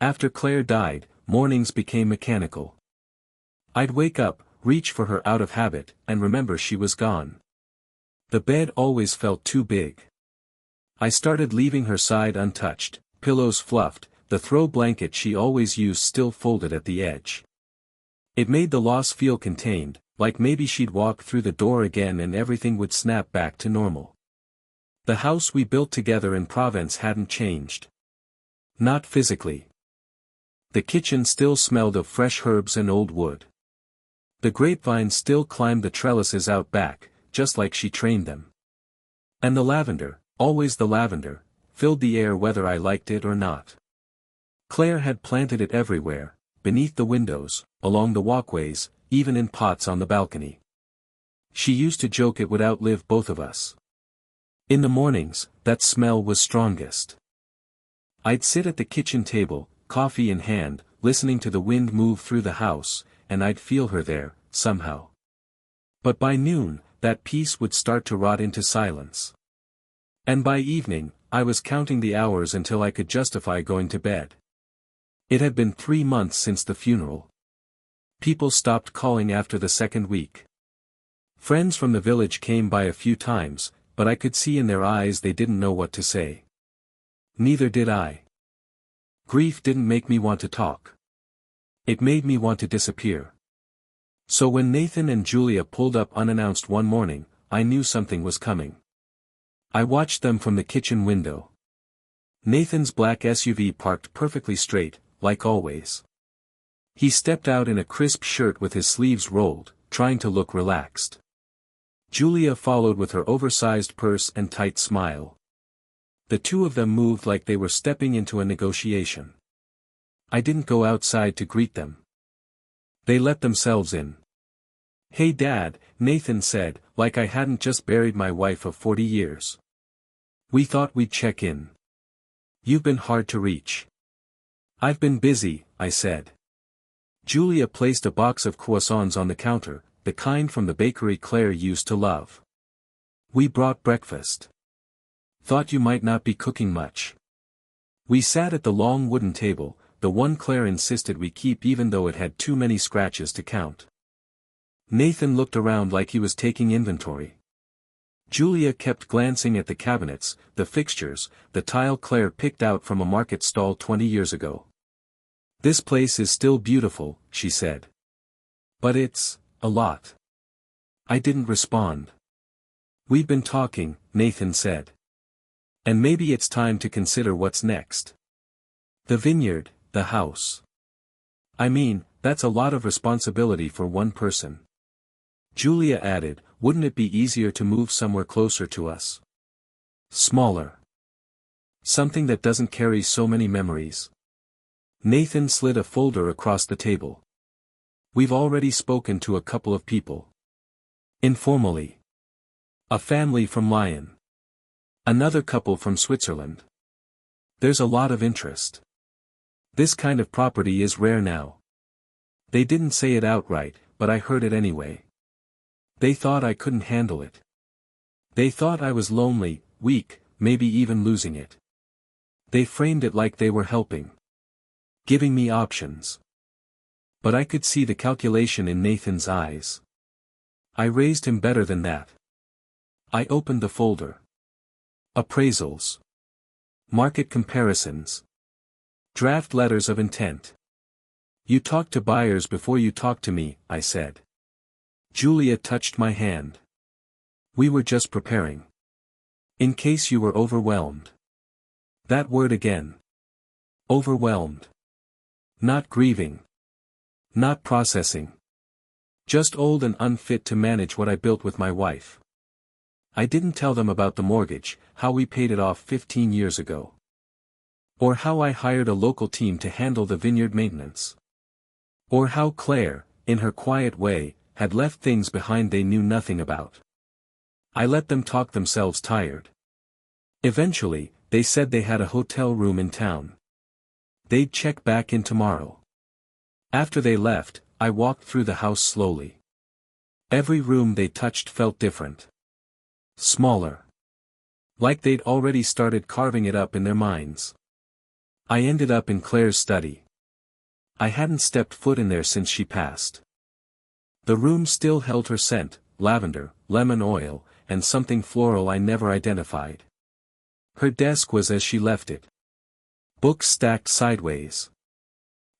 After Claire died, mornings became mechanical. I'd wake up, reach for her out of habit, and remember she was gone. The bed always felt too big. I started leaving her side untouched, pillows fluffed, the throw blanket she always used still folded at the edge. It made the loss feel contained, like maybe she'd walk through the door again and everything would snap back to normal. The house we built together in Provence hadn't changed. Not physically. The kitchen still smelled of fresh herbs and old wood. The grapevines still climbed the trellises out back, just like she trained them. And the lavender, always the lavender, filled the air whether I liked it or not. Claire had planted it everywhere, beneath the windows, along the walkways, even in pots on the balcony. She used to joke it would outlive both of us. In the mornings, that smell was strongest. I'd sit at the kitchen table, coffee in hand, listening to the wind move through the house, and I'd feel her there, somehow. But by noon, that peace would start to rot into silence. And by evening, I was counting the hours until I could justify going to bed. It had been 3 months since the funeral. People stopped calling after the second week. Friends from the village came by a few times, but I could see in their eyes they didn't know what to say. Neither did I. Grief didn't make me want to talk. It made me want to disappear. So when Nathan and Julia pulled up unannounced one morning, I knew something was coming. I watched them from the kitchen window. Nathan's black SUV parked perfectly straight, like always. He stepped out in a crisp shirt with his sleeves rolled, trying to look relaxed. Julia followed with her oversized purse and tight smile. The two of them moved like they were stepping into a negotiation. I didn't go outside to greet them. They let themselves in. "Hey Dad," Nathan said, like I hadn't just buried my wife of 40 years. "We thought we'd check in. You've been hard to reach." "I've been busy," I said. Julia placed a box of croissants on the counter, the kind from the bakery Claire used to love. "We brought breakfast. Thought you might not be cooking much." We sat at the long wooden table, the one Claire insisted we keep even though it had too many scratches to count. Nathan looked around like he was taking inventory. Julia kept glancing at the cabinets, the fixtures, the tile Claire picked out from a market stall 20 years ago. "This place is still beautiful," she said. "But it's a lot." I didn't respond. "We've been talking," Nathan said. "And maybe it's time to consider what's next. The vineyard, the house. I mean, that's a lot of responsibility for one person." Julia added, "Wouldn't it be easier to move somewhere closer to us? Smaller. Something that doesn't carry so many memories." Nathan slid a folder across the table. "We've already spoken to a couple of people. Informally. A family from Lyon. Another couple from Switzerland. There's a lot of interest. This kind of property is rare now." They didn't say it outright, but I heard it anyway. They thought I couldn't handle it. They thought I was lonely, weak, maybe even losing it. They framed it like they were helping. Giving me options. But I could see the calculation in Nathan's eyes. I raised him better than that. I opened the folder. Appraisals. Market comparisons. Draft letters of intent. "You talk to buyers before you talk to me," I said. Julia touched my hand. "We were just preparing. In case you were overwhelmed." That word again. Overwhelmed. Not grieving. Not processing. Just old and unfit to manage what I built with my wife. I didn't tell them about the mortgage, how we paid it off 15 years ago. Or how I hired a local team to handle the vineyard maintenance. Or how Claire, in her quiet way, had left things behind they knew nothing about. I let them talk themselves tired. Eventually, they said they had a hotel room in town. They'd check back in tomorrow. After they left, I walked through the house slowly. Every room they touched felt different. Smaller. Like they'd already started carving it up in their minds. I ended up in Claire's study. I hadn't stepped foot in there since she passed. The room still held her scent, lavender, lemon oil, and something floral I never identified. Her desk was as she left it. Books stacked sideways.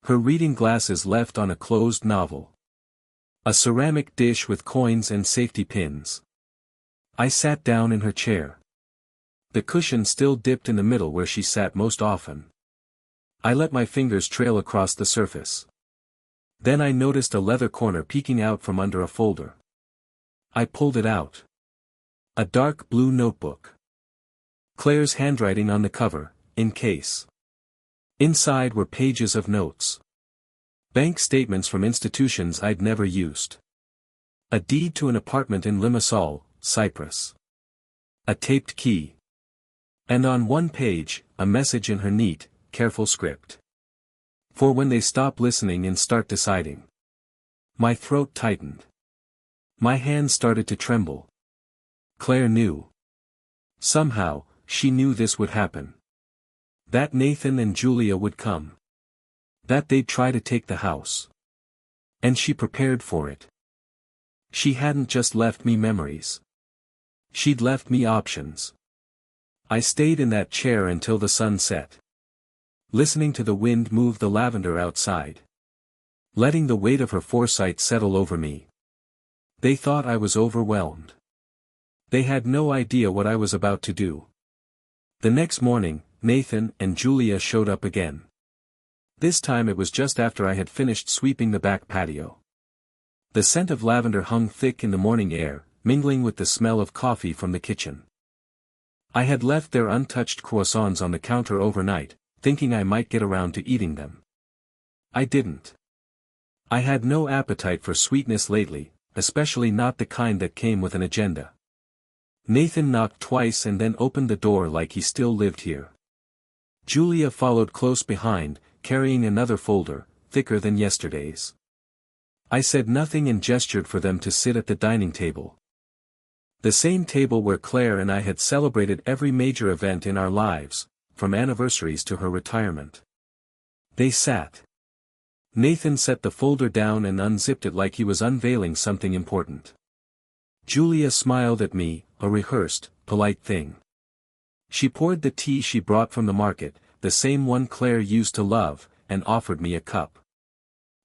Her reading glasses left on a closed novel. A ceramic dish with coins and safety pins. I sat down in her chair. The cushion still dipped in the middle where she sat most often. I let my fingers trail across the surface. Then I noticed a leather corner peeking out from under a folder. I pulled it out. A dark blue notebook. Claire's handwriting on the cover, in case. Inside were pages of notes. Bank statements from institutions I'd never used. A deed to an apartment in Limassol, Cyprus. A taped key. And on one page, a message in her neat, careful script. For when they stop listening and start deciding. My throat tightened. My hands started to tremble. Claire knew. Somehow, she knew this would happen. That Nathan and Julia would come. That they'd try to take the house. And she prepared for it. She hadn't just left me memories. She'd left me options. I stayed in that chair until the sun set. Listening to the wind move the lavender outside. Letting the weight of her foresight settle over me. They thought I was overwhelmed. They had no idea what I was about to do. The next morning, Nathan and Julia showed up again. This time it was just after I had finished sweeping the back patio. The scent of lavender hung thick in the morning air, mingling with the smell of coffee from the kitchen. I had left their untouched croissants on the counter overnight, thinking I might get around to eating them. I didn't. I had no appetite for sweetness lately, especially not the kind that came with an agenda. Nathan knocked twice and then opened the door like he still lived here. Julia followed close behind, carrying another folder, thicker than yesterday's. I said nothing and gestured for them to sit at the dining table. The same table where Claire and I had celebrated every major event in our lives, from anniversaries to her retirement. They sat. Nathan set the folder down and unzipped it like he was unveiling something important. Julia smiled at me, a rehearsed, polite thing. She poured the tea she brought from the market, the same one Claire used to love, and offered me a cup.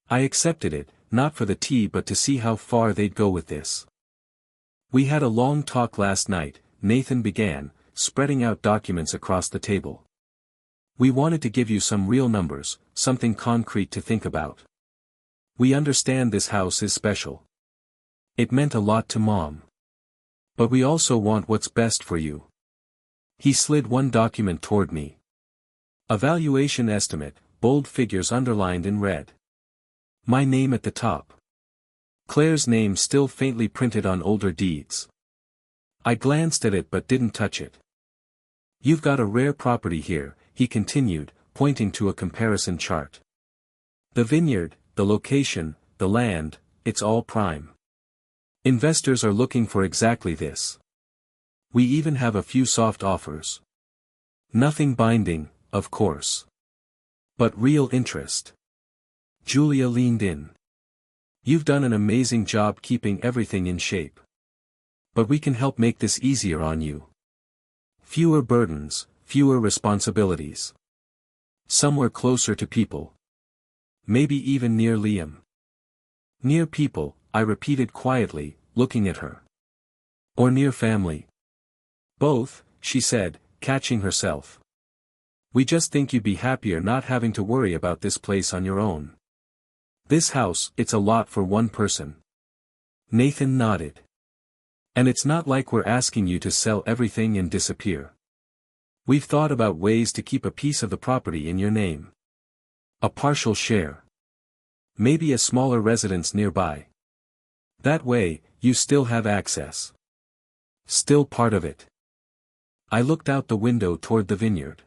I accepted it, not for the tea but to see how far they'd go with this. We had a long talk last night, Nathan began, spreading out documents across the table. We wanted to give you some real numbers, something concrete to think about. We understand this house is special. It meant a lot to Mom. But we also want what's best for you. He slid one document toward me. A valuation estimate, bold figures underlined in red. My name at the top. Claire's name still faintly printed on older deeds. I glanced at it but didn't touch it. You've got a rare property here, he continued, pointing to a comparison chart. The vineyard, the location, the land, it's all prime. Investors are looking for exactly this. We even have a few soft offers. Nothing binding, of course. But real interest. Julia leaned in. You've done an amazing job keeping everything in shape. But we can help make this easier on you. Fewer burdens, fewer responsibilities. Somewhere closer to people. Maybe even near Liam. Near people, I repeated quietly, looking at her. Or near family. Both, she said, catching herself. We just think you'd be happier not having to worry about this place on your own. This house, it's a lot for one person. Nathan nodded. And it's not like we're asking you to sell everything and disappear. We've thought about ways to keep a piece of the property in your name. A partial share. Maybe a smaller residence nearby. That way, you still have access. Still part of it. I looked out the window toward the vineyard.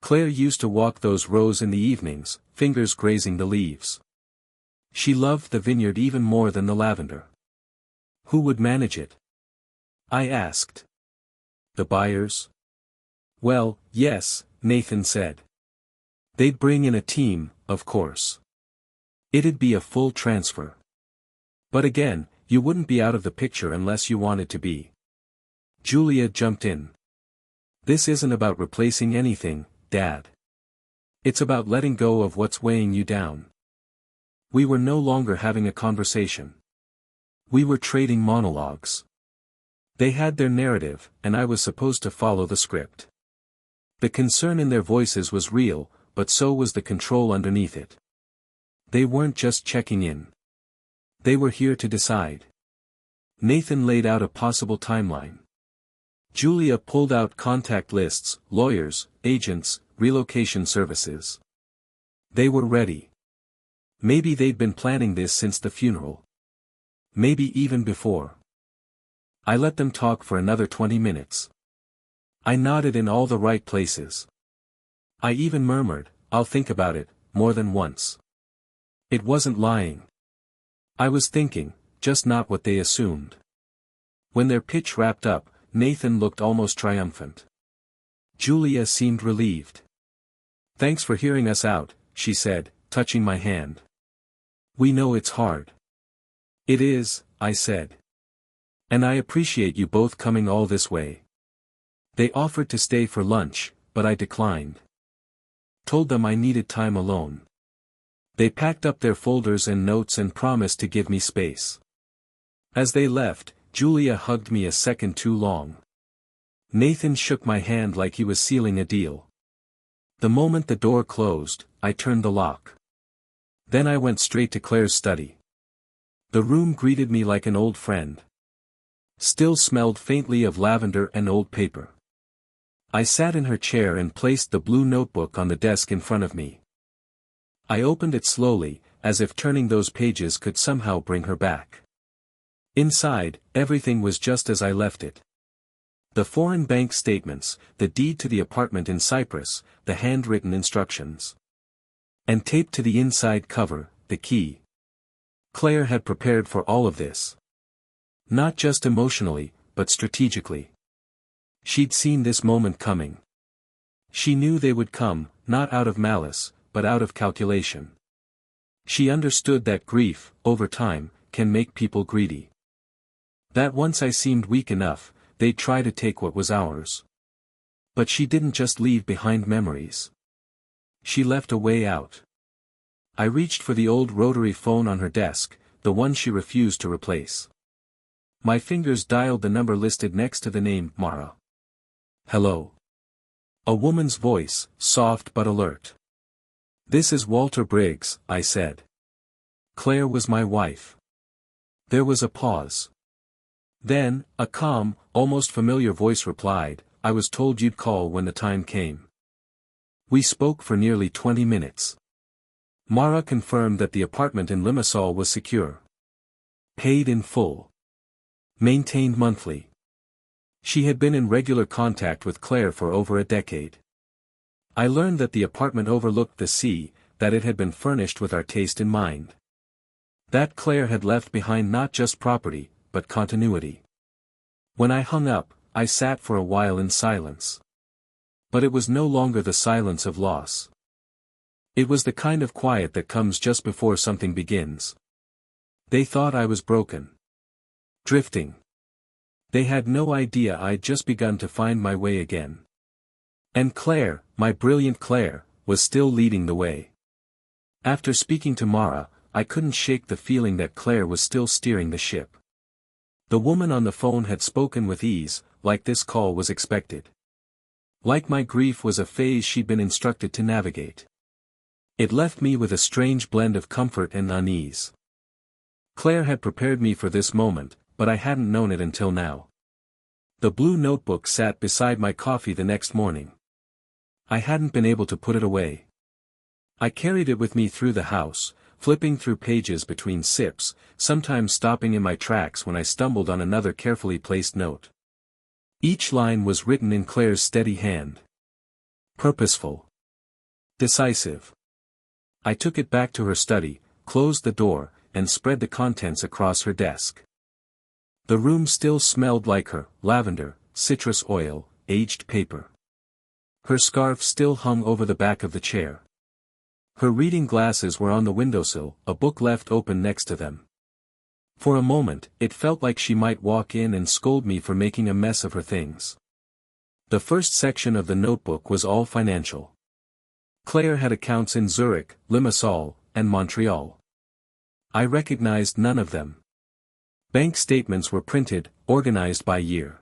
Claire used to walk those rows in the evenings, fingers grazing the leaves. She loved the vineyard even more than the lavender. Who would manage it? I asked. The buyers? Well, yes, Nathan said. They'd bring in a team, of course. It'd be a full transfer. But again, you wouldn't be out of the picture unless you wanted to be. Julia jumped in. This isn't about replacing anything, Dad. It's about letting go of what's weighing you down. We were no longer having a conversation. We were trading monologues. They had their narrative, and I was supposed to follow the script. The concern in their voices was real, but so was the control underneath it. They weren't just checking in. They were here to decide. Nathan laid out a possible timeline. Julia pulled out contact lists, lawyers, agents, relocation services. They were ready. Maybe they'd been planning this since the funeral. Maybe even before. I let them talk for another 20 minutes. I nodded in all the right places. I even murmured, "I'll think about it," more than once. It wasn't lying. I was thinking, just not what they assumed. When their pitch wrapped up, Nathan looked almost triumphant. Julia seemed relieved. "Thanks for hearing us out," she said, touching my hand. "We know it's hard." "It is," I said. "And I appreciate you both coming all this way." They offered to stay for lunch, but I declined. Told them I needed time alone. They packed up their folders and notes and promised to give me space. As they left, Julia hugged me a second too long. Nathan shook my hand like he was sealing a deal. The moment the door closed, I turned the lock. Then I went straight to Claire's study. The room greeted me like an old friend. Still smelled faintly of lavender and old paper. I sat in her chair and placed the blue notebook on the desk in front of me. I opened it slowly, as if turning those pages could somehow bring her back. Inside, everything was just as I left it. The foreign bank statements, the deed to the apartment in Cyprus, the handwritten instructions. And taped to the inside cover, the key. Claire had prepared for all of this. Not just emotionally, but strategically. She'd seen this moment coming. She knew they would come, not out of malice, but out of calculation. She understood that grief, over time, can make people greedy. That once I seemed weak enough, they'd try to take what was ours. But she didn't just leave behind memories. She left a way out. I reached for the old rotary phone on her desk, the one she refused to replace. My fingers dialed the number listed next to the name, Mara. "Hello." A woman's voice, soft but alert. "This is Walter Briggs," I said. Claire was my wife. There was a pause. Then, a calm, almost familiar voice replied, "I was told you'd call when the time came." We spoke for nearly 20 minutes. Mara confirmed that the apartment in Limassol was secure. Paid in full. Maintained monthly. She had been in regular contact with Claire for over a decade. I learned that the apartment overlooked the sea, that it had been furnished with our taste in mind. That Claire had left behind not just property, but continuity. When I hung up, I sat for a while in silence. But it was no longer the silence of loss. It was the kind of quiet that comes just before something begins. They thought I was broken. Drifting. They had no idea I'd just begun to find my way again. And Claire, my brilliant Claire, was still leading the way. After speaking to Mara, I couldn't shake the feeling that Claire was still steering the ship. The woman on the phone had spoken with ease, like this call was expected. Like my grief was a phase she'd been instructed to navigate. It left me with a strange blend of comfort and unease. Claire had prepared me for this moment, but I hadn't known it until now. The blue notebook sat beside my coffee the next morning. I hadn't been able to put it away. I carried it with me through the house, flipping through pages between sips, sometimes stopping in my tracks when I stumbled on another carefully placed note. Each line was written in Claire's steady hand. Purposeful. Decisive. I took it back to her study, closed the door, and spread the contents across her desk. The room still smelled like her, lavender, citrus oil, aged paper. Her scarf still hung over the back of the chair. Her reading glasses were on the windowsill, a book left open next to them. For a moment, it felt like she might walk in and scold me for making a mess of her things. The first section of the notebook was all financial. Claire had accounts in Zurich, Limassol, and Montreal. I recognized none of them. Bank statements were printed, organized by year.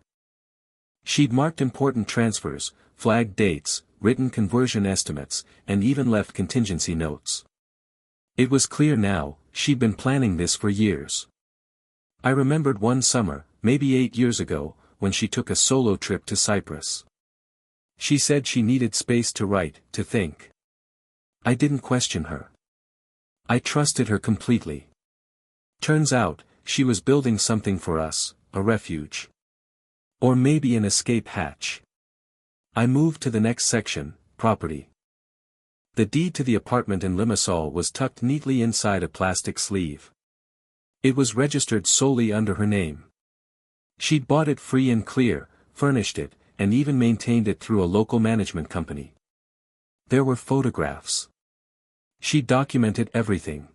She'd marked important transfers, flagged dates, written conversion estimates, and even left contingency notes. It was clear now, she'd been planning this for years. I remembered one summer, maybe 8 years ago, when she took a solo trip to Cyprus. She said she needed space to write, to think. I didn't question her. I trusted her completely. Turns out, she was building something for us, a refuge. Or maybe an escape hatch. I moved to the next section, property. The deed to the apartment in Limassol was tucked neatly inside a plastic sleeve. It was registered solely under her name. She'd bought it free and clear, furnished it, and even maintained it through a local management company. There were photographs. She documented everything.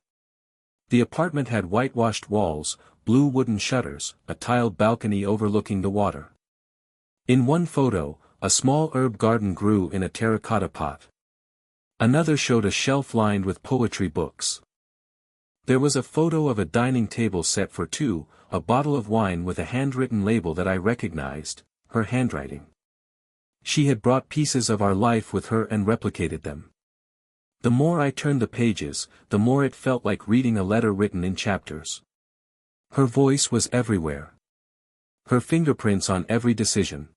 The apartment had whitewashed walls, blue wooden shutters, a tiled balcony overlooking the water. In one photo, a small herb garden grew in a terracotta pot. Another showed a shelf lined with poetry books. There was a photo of a dining table set for two, a bottle of wine with a handwritten label that I recognized, her handwriting. She had brought pieces of our life with her and replicated them. The more I turned the pages, the more it felt like reading a letter written in chapters. Her voice was everywhere. Her fingerprints on every decision.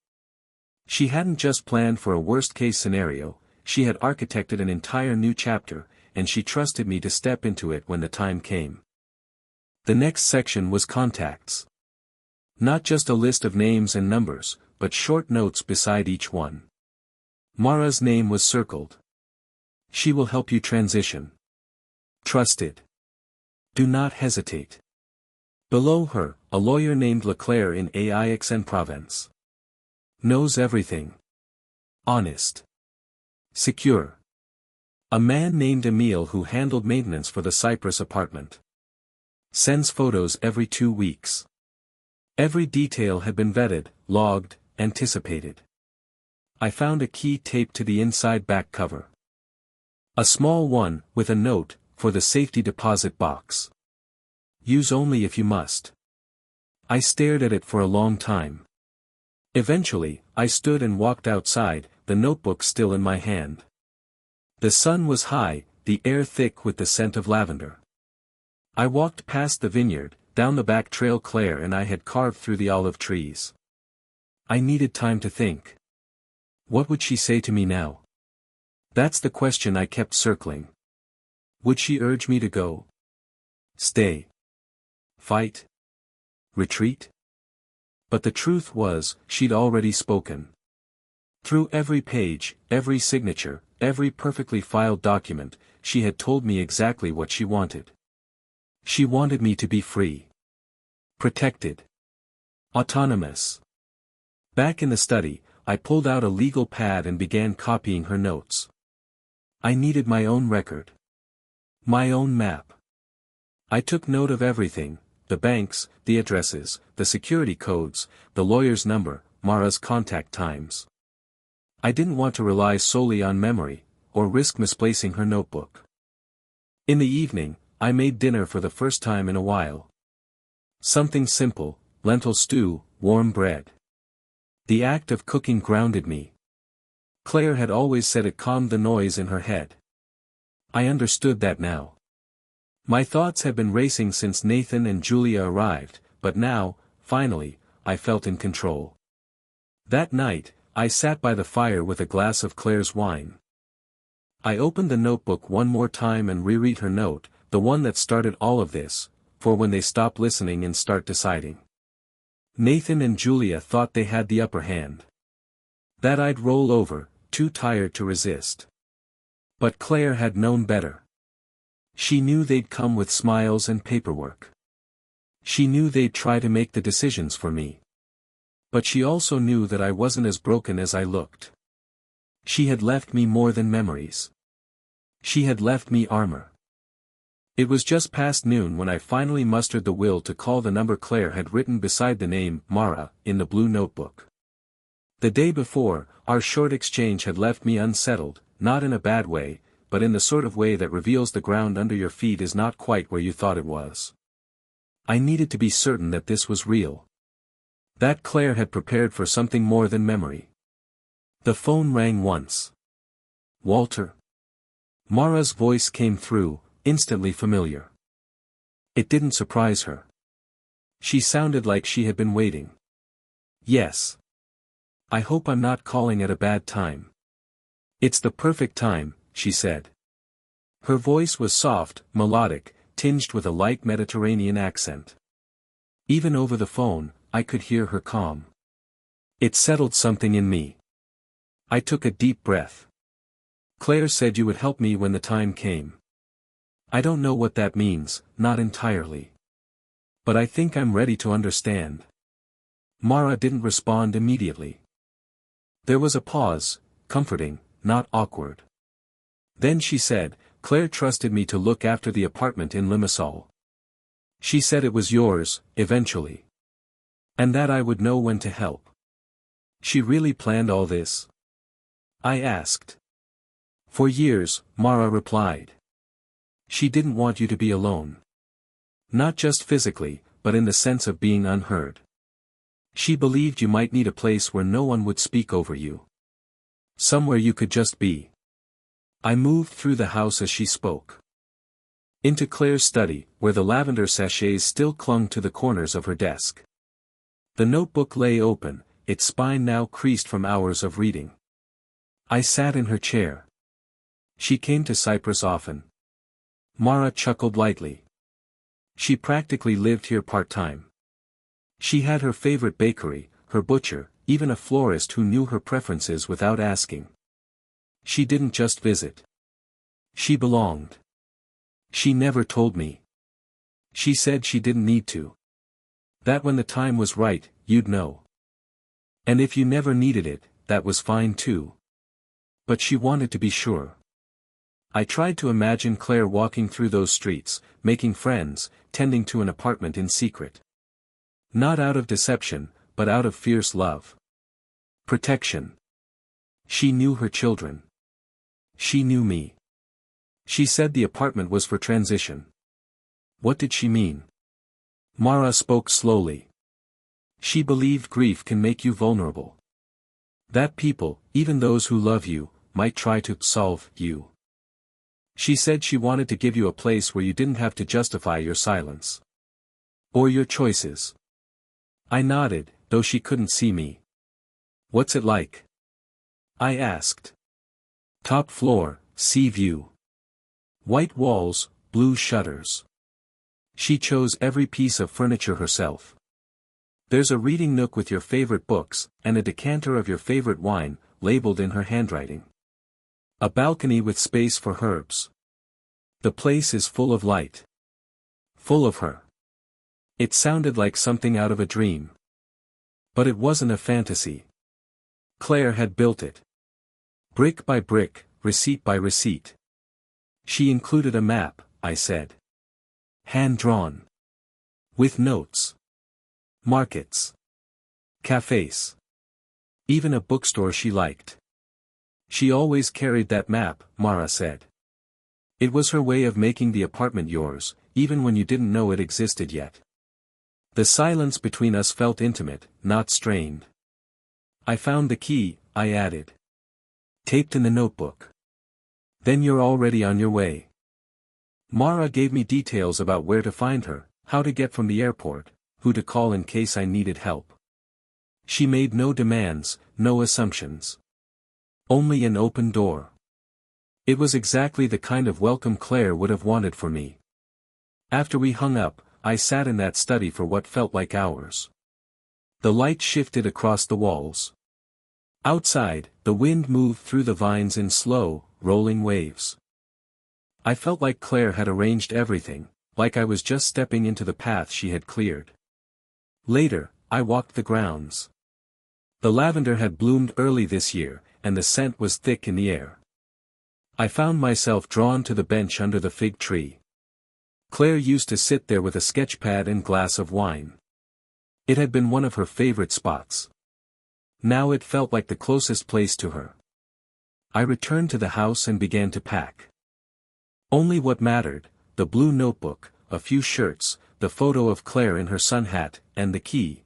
She hadn't just planned for a worst-case scenario, she had architected an entire new chapter, and she trusted me to step into it when the time came. The next section was contacts. Not just a list of names and numbers, but short notes beside each one. Mara's name was circled. She will help you transition. Trusted. Do not hesitate. Below her, a lawyer named Leclerc in Aix-en-Provence. Knows everything. Honest. Secure. A man named Emile who handled maintenance for the Cyprus apartment. Sends photos every 2 weeks. Every detail had been vetted, logged, anticipated. I found a key taped to the inside back cover. A small one, with a note, for the safety deposit box. Use only if you must. I stared at it for a long time. Eventually, I stood and walked outside, the notebook still in my hand. The sun was high, the air thick with the scent of lavender. I walked past the vineyard, down the back trail Claire and I had carved through the olive trees. I needed time to think. What would she say to me now? That's the question I kept circling. Would she urge me to go? Stay? Fight? Retreat? But the truth was, she'd already spoken. Through every page, every signature, every perfectly filed document, she had told me exactly what she wanted. She wanted me to be free. Protected. Autonomous. Back in the study, I pulled out a legal pad and began copying her notes. I needed my own record. My own map. I took note of everything, the banks, the addresses, the security codes, the lawyer's number, Mara's contact times. I didn't want to rely solely on memory, or risk misplacing her notebook. In the evening, I made dinner for the first time in a while. Something simple, lentil stew, warm bread. The act of cooking grounded me. Claire had always said it calmed the noise in her head. I understood that now. My thoughts had been racing since Nathan and Julia arrived, but now, finally, I felt in control. That night, I sat by the fire with a glass of Claire's wine. I opened the notebook one more time and reread her note, the one that started all of this, for when they stop listening and start deciding. Nathan and Julia thought they had the upper hand. That I'd roll over, too tired to resist. But Claire had known better. She knew they'd come with smiles and paperwork. She knew they'd try to make the decisions for me. But she also knew that I wasn't as broken as I looked. She had left me more than memories. She had left me armor. It was just past noon when I finally mustered the will to call the number Claire had written beside the name, Mara, in the blue notebook. The day before, our short exchange had left me unsettled, not in a bad way, but in the sort of way that reveals the ground under your feet is not quite where you thought it was. I needed to be certain that this was real. That Claire had prepared for something more than memory. The phone rang once. Walter. Mara's voice came through, instantly familiar. It didn't surprise her. She sounded like she had been waiting. Yes. I hope I'm not calling at a bad time. It's the perfect time, she said. Her voice was soft, melodic, tinged with a light Mediterranean accent. Even over the phone, I could hear her calm. It settled something in me. I took a deep breath. Claire said you would help me when the time came. I don't know what that means, not entirely. But I think I'm ready to understand. Mara didn't respond immediately. There was a pause, comforting, not awkward. Then she said, Claire trusted me to look after the apartment in Limassol. She said it was yours, eventually. And that I would know when to help. She really planned all this? I asked. For years, Mara replied. She didn't want you to be alone. Not just physically, but in the sense of being unheard. She believed you might need a place where no one would speak over you. Somewhere you could just be. I moved through the house as she spoke. Into Claire's study, where the lavender sachets still clung to the corners of her desk. The notebook lay open, its spine now creased from hours of reading. I sat in her chair. She came to Cyprus often. Mara chuckled lightly. She practically lived here part-time. She had her favorite bakery, her butcher, even a florist who knew her preferences without asking. She didn't just visit. She belonged. She never told me. She said she didn't need to. That when the time was right, you'd know. And if you never needed it, that was fine too. But she wanted to be sure. I tried to imagine Claire walking through those streets, making friends, tending to an apartment in secret. Not out of deception, but out of fierce love. Protection. She knew her children. She knew me. She said the apartment was for transition. What did she mean? Mara spoke slowly. She believed grief can make you vulnerable. That people, even those who love you, might try to solve you. She said she wanted to give you a place where you didn't have to justify your silence. Or your choices. I nodded, though she couldn't see me. What's it like? I asked. Top floor, sea view. White walls, blue shutters. She chose every piece of furniture herself. There's a reading nook with your favorite books, and a decanter of your favorite wine, labeled in her handwriting. A balcony with space for herbs. The place is full of light. Full of her. It sounded like something out of a dream. But it wasn't a fantasy. Claire had built it. Brick by brick, receipt by receipt. She included a map, I said. Hand-drawn. With notes. Markets. Cafes. Even a bookstore she liked. She always carried that map, Mara said. It was her way of making the apartment yours, even when you didn't know it existed yet. The silence between us felt intimate, not strained. I found the key, I added. Taped in the notebook. Then you're already on your way. Mara gave me details about where to find her, how to get from the airport, who to call in case I needed help. She made no demands, no assumptions. Only an open door. It was exactly the kind of welcome Claire would have wanted for me. After we hung up, I sat in that study for what felt like hours. The light shifted across the walls. Outside, the wind moved through the vines in slow, rolling waves. I felt like Claire had arranged everything, like I was just stepping into the path she had cleared. Later, I walked the grounds. The lavender had bloomed early this year, and the scent was thick in the air. I found myself drawn to the bench under the fig tree. Claire used to sit there with a sketchpad and glass of wine. It had been one of her favorite spots. Now it felt like the closest place to her. I returned to the house and began to pack. Only what mattered, the blue notebook, a few shirts, the photo of Claire in her sun hat, and the key.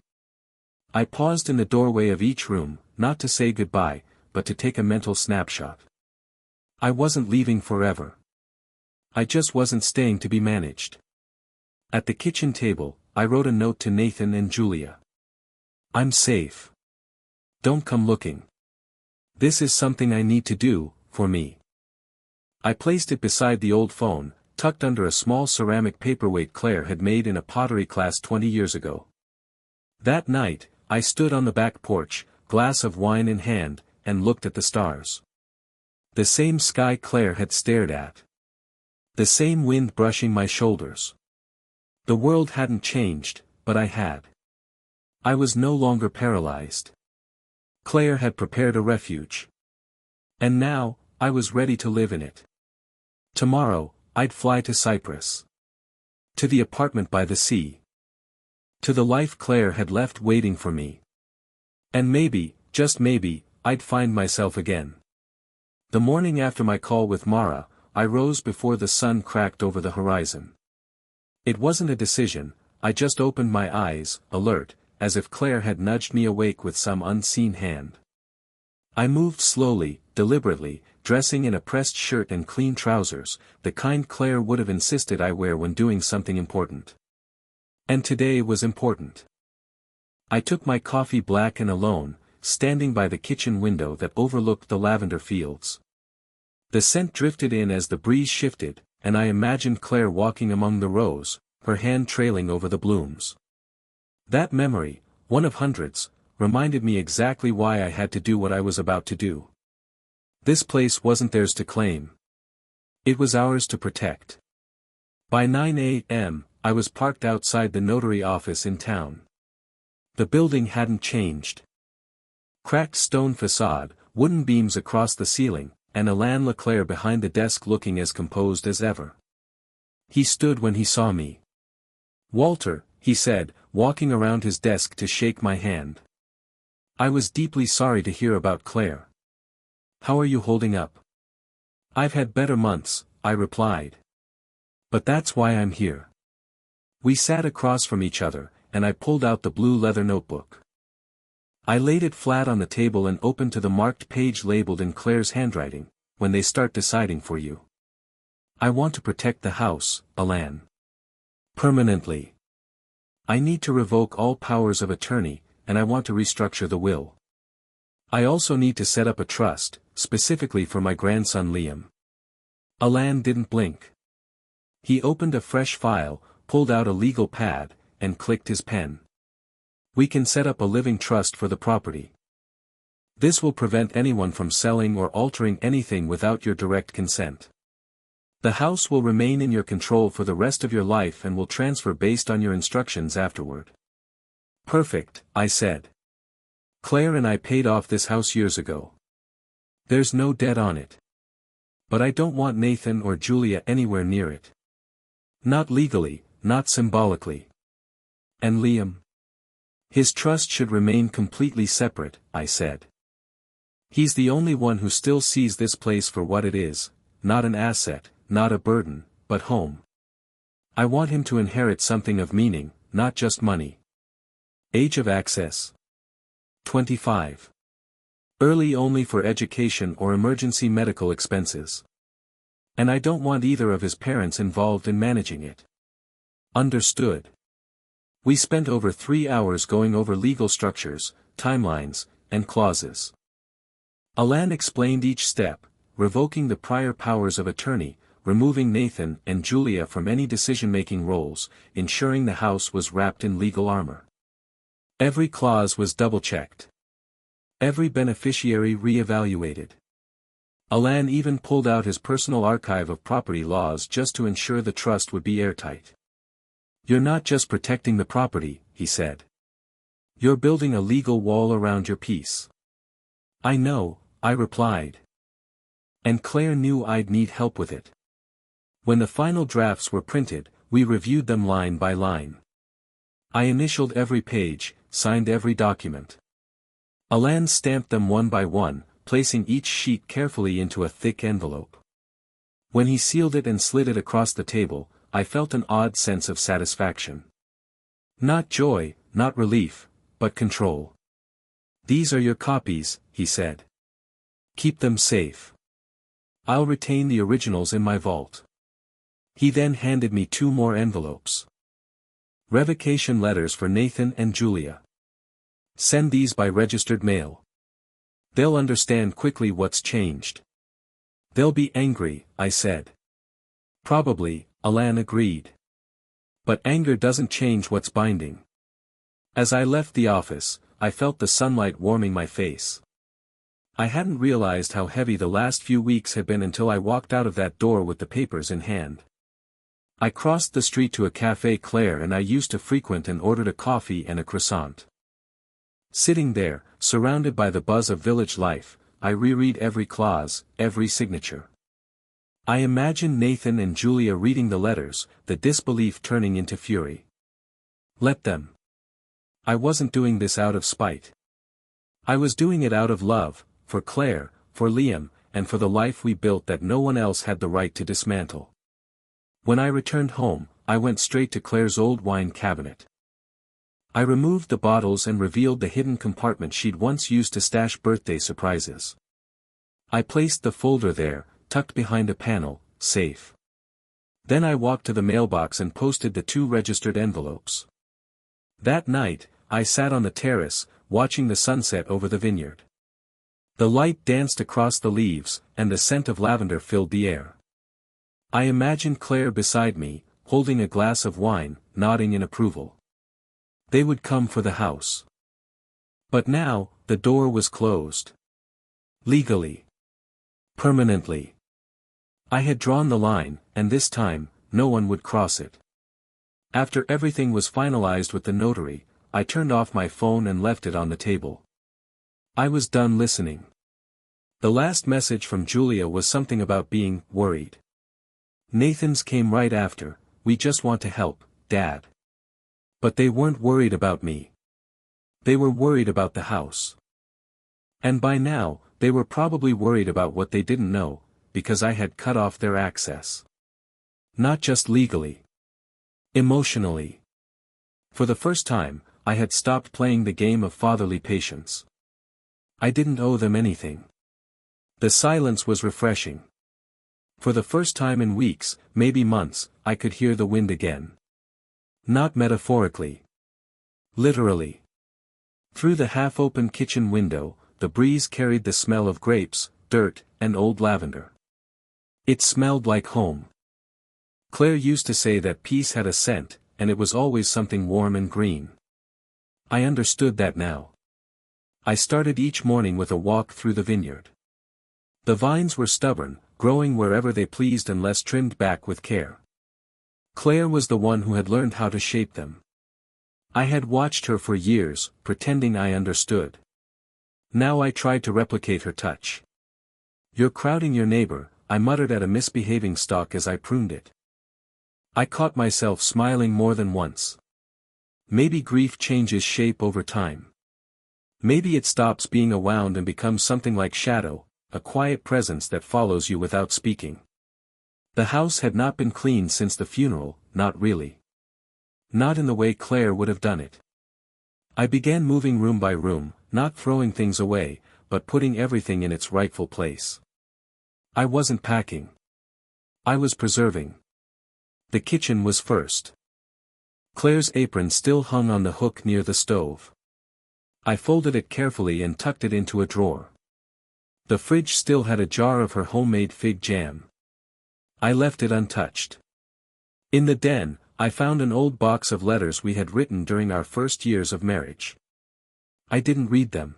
I paused in the doorway of each room, not to say goodbye, but to take a mental snapshot. I wasn't leaving forever. I just wasn't staying to be managed. At the kitchen table, I wrote a note to Nathan and Julia. I'm safe. Don't come looking. This is something I need to do, for me. I placed it beside the old phone, tucked under a small ceramic paperweight Claire had made in a pottery class 20 years ago. That night, I stood on the back porch, glass of wine in hand, and looked at the stars. The same sky Claire had stared at. The same wind brushing my shoulders. The world hadn't changed, but I had. I was no longer paralyzed. Claire had prepared a refuge. And now, I was ready to live in it. Tomorrow, I'd fly to Cyprus. To the apartment by the sea. To the life Claire had left waiting for me. And maybe, just maybe, I'd find myself again. The morning after my call with Mara, I rose before the sun cracked over the horizon. It wasn't a decision, I just opened my eyes, alert, as if Claire had nudged me awake with some unseen hand. I moved slowly, deliberately, dressing in a pressed shirt and clean trousers, the kind Claire would have insisted I wear when doing something important. And today was important. I took my coffee black and alone, standing by the kitchen window that overlooked the lavender fields. The scent drifted in as the breeze shifted, and I imagined Claire walking among the rows, her hand trailing over the blooms. That memory, one of hundreds, reminded me exactly why I had to do what I was about to do. This place wasn't theirs to claim. It was ours to protect. By 9 a.m., I was parked outside the notary office in town. The building hadn't changed. Cracked stone facade, wooden beams across the ceiling, and Alain Leclerc behind the desk looking as composed as ever. He stood when he saw me. "Walter," he said, walking around his desk to shake my hand. I was deeply sorry to hear about Claire. "How are you holding up?" "I've had better months," I replied. "But that's why I'm here." We sat across from each other, and I pulled out the blue leather notebook. I laid it flat on the table and opened to the marked page labeled in Claire's handwriting, "When they start deciding for you. I want to protect the house, Alain. Permanently. I need to revoke all powers of attorney, and I want to restructure the will. I also need to set up a trust, specifically for my grandson Liam." Alain didn't blink. He opened a fresh file, pulled out a legal pad, and clicked his pen. "We can set up a living trust for the property. This will prevent anyone from selling or altering anything without your direct consent. The house will remain in your control for the rest of your life and will transfer based on your instructions afterward." "Perfect," I said. "Claire and I paid off this house years ago. There's no debt on it. But I don't want Nathan or Julia anywhere near it. Not legally, not symbolically. And Liam? His trust should remain completely separate," I said. "He's the only one who still sees this place for what it is, not an asset, not a burden, but home. I want him to inherit something of meaning, not just money." Age of access: 25. Early only for education or emergency medical expenses. And I don't want either of his parents involved in managing it. Understood. We spent over 3 hours going over legal structures, timelines, and clauses. Alain explained each step, revoking the prior powers of attorney, removing Nathan and Julia from any decision-making roles, ensuring the house was wrapped in legal armor. Every clause was double-checked. Every beneficiary re-evaluated. Alain even pulled out his personal archive of property laws just to ensure the trust would be airtight. "You're not just protecting the property," he said. "You're building a legal wall around your peace." "I know," I replied. And Claire knew I'd need help with it. When the final drafts were printed, we reviewed them line by line. I initialed every page, signed every document. Alan stamped them one by one, placing each sheet carefully into a thick envelope. When he sealed it and slid it across the table, I felt an odd sense of satisfaction. Not joy, not relief, but control. "These are your copies," he said. "Keep them safe. I'll retain the originals in my vault." He then handed me 2 more envelopes. Revocation letters for Nathan and Julia. "Send these by registered mail. They'll understand quickly what's changed." "They'll be angry," I said. "Probably," Alan agreed. "But anger doesn't change what's binding." As I left the office, I felt the sunlight warming my face. I hadn't realized how heavy the last few weeks had been until I walked out of that door with the papers in hand. I crossed the street to a café Claire and I used to frequent and ordered a coffee and a croissant. Sitting there, surrounded by the buzz of village life, I reread every clause, every signature. I imagined Nathan and Julia reading the letters, the disbelief turning into fury. Let them. I wasn't doing this out of spite. I was doing it out of love, for Claire, for Liam, and for the life we built that no one else had the right to dismantle. When I returned home, I went straight to Claire's old wine cabinet. I removed the bottles and revealed the hidden compartment she'd once used to stash birthday surprises. I placed the folder there, tucked behind a panel, safe. Then I walked to the mailbox and posted the 2 registered envelopes. That night, I sat on the terrace, watching the sunset over the vineyard. The light danced across the leaves, and the scent of lavender filled the air. I imagined Claire beside me, holding a glass of wine, nodding in approval. They would come for the house. But now, the door was closed. Legally. Permanently. I had drawn the line, and this time, no one would cross it. After everything was finalized with the notary, I turned off my phone and left it on the table. I was done listening. The last message from Julia was something about being worried. Nathan's came right after, "We just want to help, Dad." But they weren't worried about me. They were worried about the house. And by now, they were probably worried about what they didn't know, because I had cut off their access. Not just legally. Emotionally. For the first time, I had stopped playing the game of fatherly patience. I didn't owe them anything. The silence was refreshing. For the first time in weeks, maybe months, I could hear the wind again. Not metaphorically. Literally. Through the half-open kitchen window, the breeze carried the smell of grapes, dirt, and old lavender. It smelled like home. Claire used to say that peace had a scent, and it was always something warm and green. I understood that now. I started each morning with a walk through the vineyard. The vines were stubborn, growing wherever they pleased unless trimmed back with care. Claire was the one who had learned how to shape them. I had watched her for years, pretending I understood. Now I tried to replicate her touch. "You're crowding your neighbor," I muttered at a misbehaving stalk as I pruned it. I caught myself smiling more than once. Maybe grief changes shape over time. Maybe it stops being a wound and becomes something like shadow, a quiet presence that follows you without speaking. The house had not been cleaned since the funeral, not really. Not in the way Claire would have done it. I began moving room by room, not throwing things away, but putting everything in its rightful place. I wasn't packing. I was preserving. The kitchen was first. Claire's apron still hung on the hook near the stove. I folded it carefully and tucked it into a drawer. The fridge still had a jar of her homemade fig jam. I left it untouched. In the den, I found an old box of letters we had written during our first years of marriage. I didn't read them.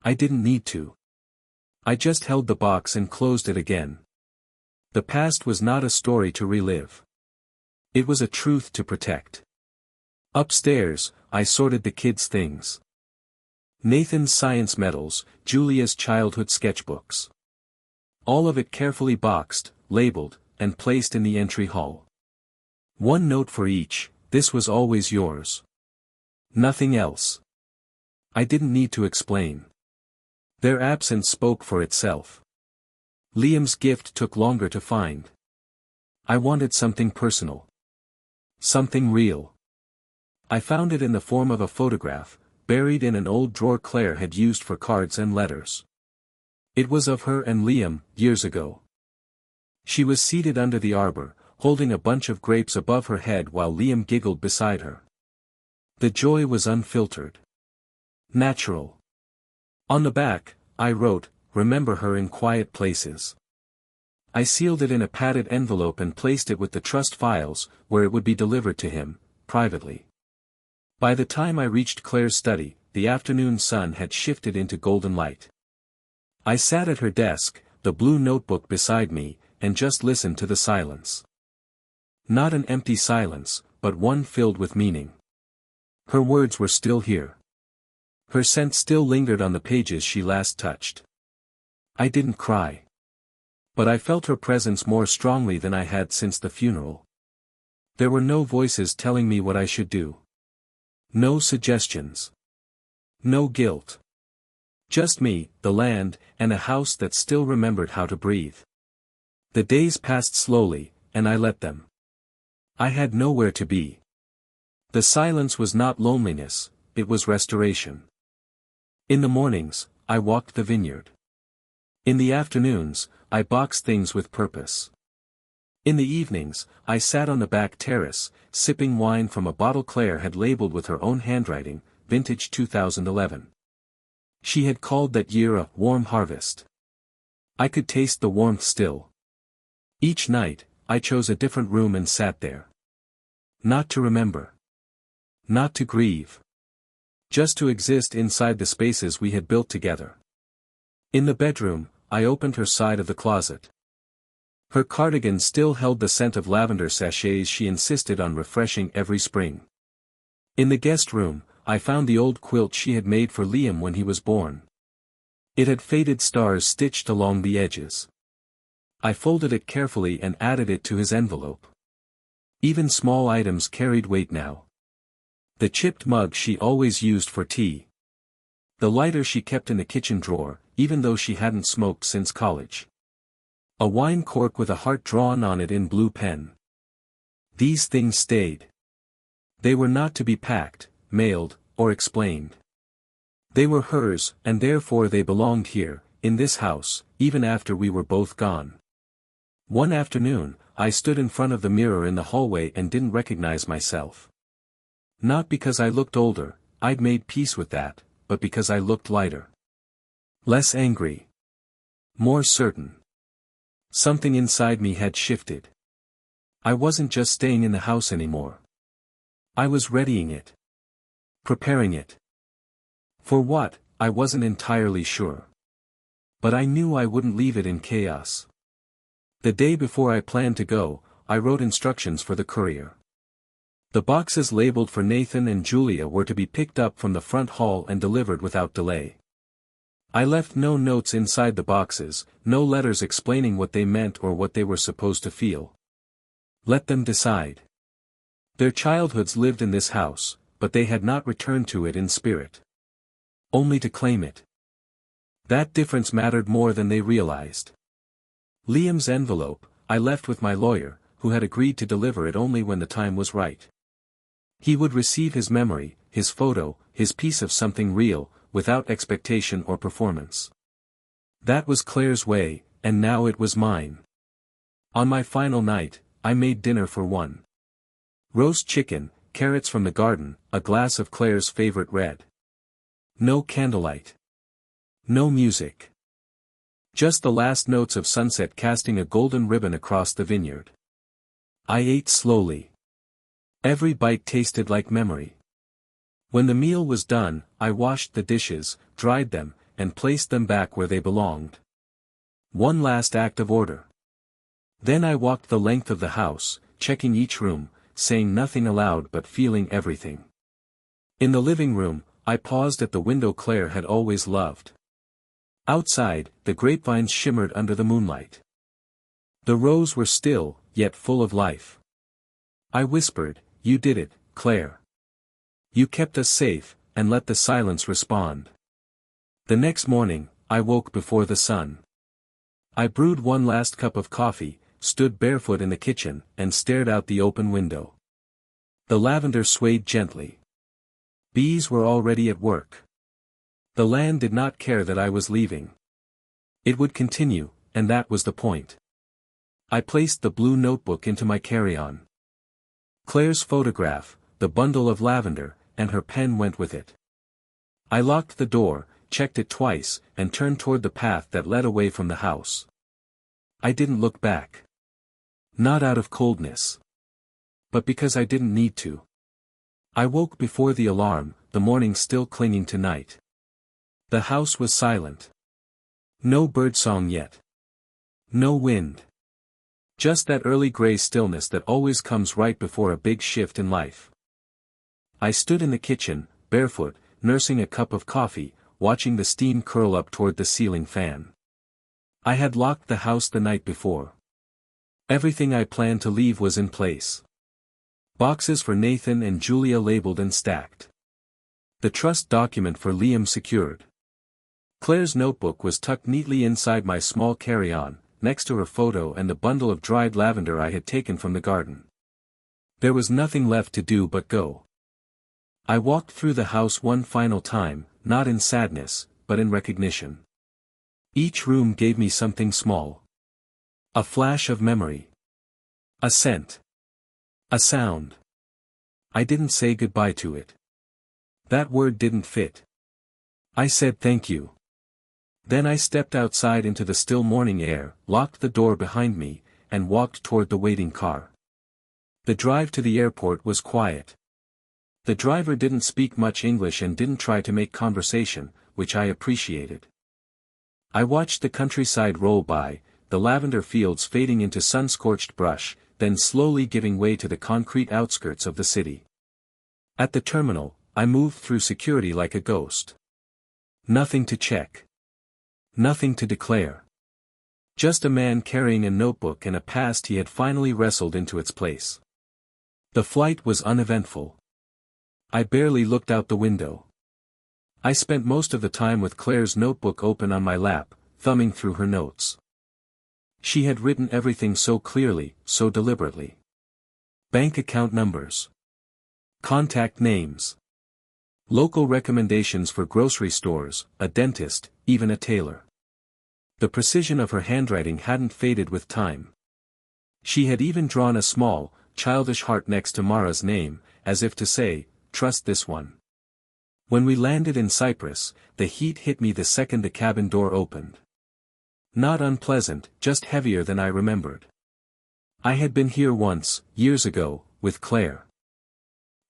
I didn't need to. I just held the box and closed it again. The past was not a story to relive. It was a truth to protect. Upstairs, I sorted the kids' things. Nathan's science medals, Julia's childhood sketchbooks. All of it carefully boxed, labeled, and placed in the entry hall. One note for each: this was always yours. Nothing else. I didn't need to explain. Their absence spoke for itself. Liam's gift took longer to find. I wanted something personal. Something real. I found it in the form of a photograph, buried in an old drawer Claire had used for cards and letters. It was of her and Liam, years ago. She was seated under the arbor, holding a bunch of grapes above her head while Liam giggled beside her. The joy was unfiltered. Natural. On the back, I wrote, "Remember her in quiet places." I sealed it in a padded envelope and placed it with the trust files, where it would be delivered to him, privately. By the time I reached Claire's study, the afternoon sun had shifted into golden light. I sat at her desk, the blue notebook beside me, and just listened to the silence. Not an empty silence, but one filled with meaning. Her words were still here. Her scent still lingered on the pages she last touched. I didn't cry. But I felt her presence more strongly than I had since the funeral. There were no voices telling me what I should do. No suggestions. No guilt. Just me, the land, and a house that still remembered how to breathe. The days passed slowly, and I let them. I had nowhere to be. The silence was not loneliness, it was restoration. In the mornings, I walked the vineyard. In the afternoons, I boxed things with purpose. In the evenings, I sat on the back terrace, sipping wine from a bottle Claire had labeled with her own handwriting, vintage 2011. She had called that year a warm harvest. I could taste the warmth still. Each night, I chose a different room and sat there. Not to remember. Not to grieve. Just to exist inside the spaces we had built together. In the bedroom, I opened her side of the closet. Her cardigan still held the scent of lavender sachets she insisted on refreshing every spring. In the guest room, I found the old quilt she had made for Liam when he was born. It had faded stars stitched along the edges. I folded it carefully and added it to his envelope. Even small items carried weight now. The chipped mug she always used for tea. The lighter she kept in the kitchen drawer, even though she hadn't smoked since college. A wine cork with a heart drawn on it in blue pen. These things stayed. They were not to be packed, mailed, or explained. They were hers, and therefore they belonged here, in this house, even after we were both gone. One afternoon, I stood in front of the mirror in the hallway and didn't recognize myself. Not because I looked older, I'd made peace with that, but because I looked lighter. Less angry. More certain. Something inside me had shifted. I wasn't just staying in the house anymore. I was readying it. Preparing it. For what, I wasn't entirely sure. But I knew I wouldn't leave it in chaos. The day before I planned to go, I wrote instructions for the courier. The boxes labeled for Nathan and Julia were to be picked up from the front hall and delivered without delay. I left no notes inside the boxes, no letters explaining what they meant or what they were supposed to feel. Let them decide. Their childhoods lived in this house, but they had not returned to it in spirit. Only to claim it. That difference mattered more than they realized. Liam's envelope, I left with my lawyer, who had agreed to deliver it only when the time was right. He would receive his memory, his photo, his piece of something real, without expectation or performance. That was Claire's way, and now it was mine. On my final night, I made dinner for one. Roast chicken, carrots from the garden, a glass of Claire's favorite red. No candlelight. No music. Just the last notes of sunset casting a golden ribbon across the vineyard. I ate slowly. Every bite tasted like memory. When the meal was done, I washed the dishes, dried them, and placed them back where they belonged. One last act of order. Then I walked the length of the house, checking each room, saying nothing aloud but feeling everything. In the living room, I paused at the window Claire had always loved. Outside, the grapevines shimmered under the moonlight. The rows were still, yet full of life. I whispered, "You did it, Claire. You kept us safe, and let the silence respond." The next morning, I woke before the sun. I brewed one last cup of coffee, stood barefoot in the kitchen, and stared out the open window. The lavender swayed gently. Bees were already at work. The land did not care that I was leaving. It would continue, and that was the point. I placed the blue notebook into my carry-on. Claire's photograph, the bundle of lavender, and her pen went with it. I locked the door, checked it twice, and turned toward the path that led away from the house. I didn't look back. Not out of coldness. But because I didn't need to. I woke before the alarm, the morning still clinging to night. The house was silent. No birdsong yet. No wind. Just that early gray stillness that always comes right before a big shift in life. I stood in the kitchen, barefoot, nursing a cup of coffee, watching the steam curl up toward the ceiling fan. I had locked the house the night before. Everything I planned to leave was in place. Boxes for Nathan and Julia labeled and stacked. The trust document for Liam secured. Claire's notebook was tucked neatly inside my small carry-on, next to her photo and the bundle of dried lavender I had taken from the garden. There was nothing left to do but go. I walked through the house one final time, not in sadness, but in recognition. Each room gave me something small. A flash of memory. A scent. A sound. I didn't say goodbye to it. That word didn't fit. I said thank you. Then I stepped outside into the still morning air, locked the door behind me, and walked toward the waiting car. The drive to the airport was quiet. The driver didn't speak much English and didn't try to make conversation, which I appreciated. I watched the countryside roll by, the lavender fields fading into sun-scorched brush, then slowly giving way to the concrete outskirts of the city. At the terminal, I moved through security like a ghost. Nothing to check. Nothing to declare. Just a man carrying a notebook and a past he had finally wrestled into its place. The flight was uneventful. I barely looked out the window. I spent most of the time with Claire's notebook open on my lap, thumbing through her notes. She had written everything so clearly, so deliberately. Bank account numbers. Contact names. Local recommendations for grocery stores, a dentist, even a tailor. The precision of her handwriting hadn't faded with time. She had even drawn a small, childish heart next to Mara's name, as if to say, "Trust this one." When we landed in Cyprus, the heat hit me the second the cabin door opened. Not unpleasant, just heavier than I remembered. I had been here once, years ago, with Claire.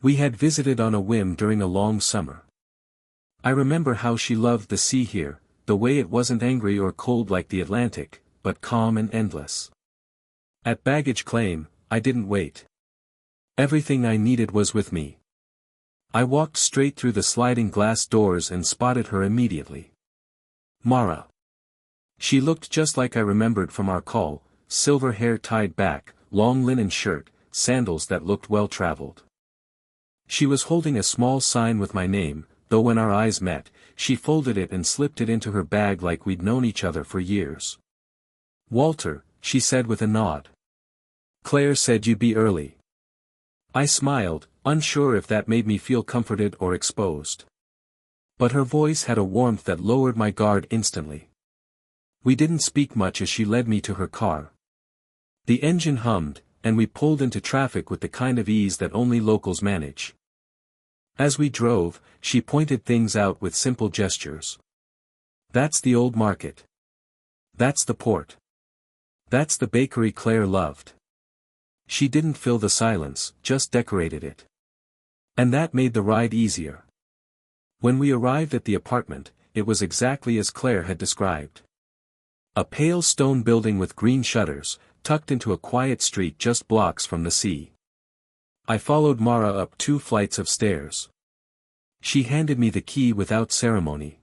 We had visited on a whim during a long summer. I remember how she loved the sea here, the way it wasn't angry or cold like the Atlantic, but calm and endless. At baggage claim, I didn't wait. Everything I needed was with me. I walked straight through the sliding glass doors and spotted her immediately. Mara. She looked just like I remembered from our call, silver hair tied back, long linen shirt, sandals that looked well-traveled. She was holding a small sign with my name, though when our eyes met, she folded it and slipped it into her bag like we'd known each other for years. "Walter," she said with a nod. "Claire said you'd be early." I smiled, unsure if that made me feel comforted or exposed. But her voice had a warmth that lowered my guard instantly. We didn't speak much as she led me to her car. The engine hummed, and we pulled into traffic with the kind of ease that only locals manage. As we drove, she pointed things out with simple gestures. "That's the old market. That's the port. That's the bakery Claire loved." She didn't fill the silence, just decorated it. And that made the ride easier. When we arrived at the apartment, it was exactly as Claire had described. A pale stone building with green shutters, tucked into a quiet street just blocks from the sea. I followed Mara up 2 flights of stairs. She handed me the key without ceremony.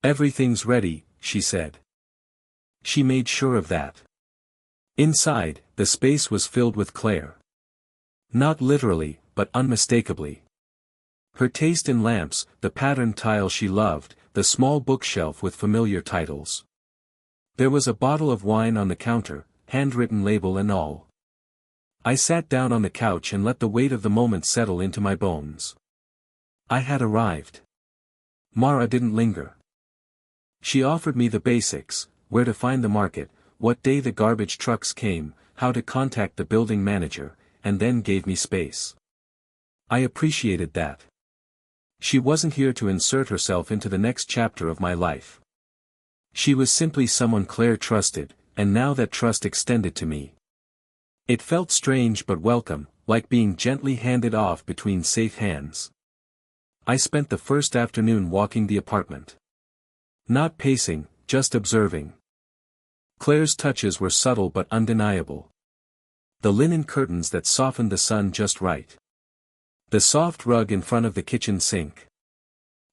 "Everything's ready," she said. She made sure of that. Inside, the space was filled with Claire. Not literally, but unmistakably. Her taste in lamps, the patterned tile she loved, the small bookshelf with familiar titles. There was a bottle of wine on the counter, handwritten label and all. I sat down on the couch and let the weight of the moment settle into my bones. I had arrived. Mara didn't linger. She offered me the basics: where to find the market, what day the garbage trucks came, how to contact the building manager, and then gave me space. I appreciated that. She wasn't here to insert herself into the next chapter of my life. She was simply someone Claire trusted, and now that trust extended to me. It felt strange but welcome, like being gently handed off between safe hands. I spent the first afternoon walking the apartment. Not pacing, just observing. Claire's touches were subtle but undeniable. The linen curtains that softened the sun just right. The soft rug in front of the kitchen sink.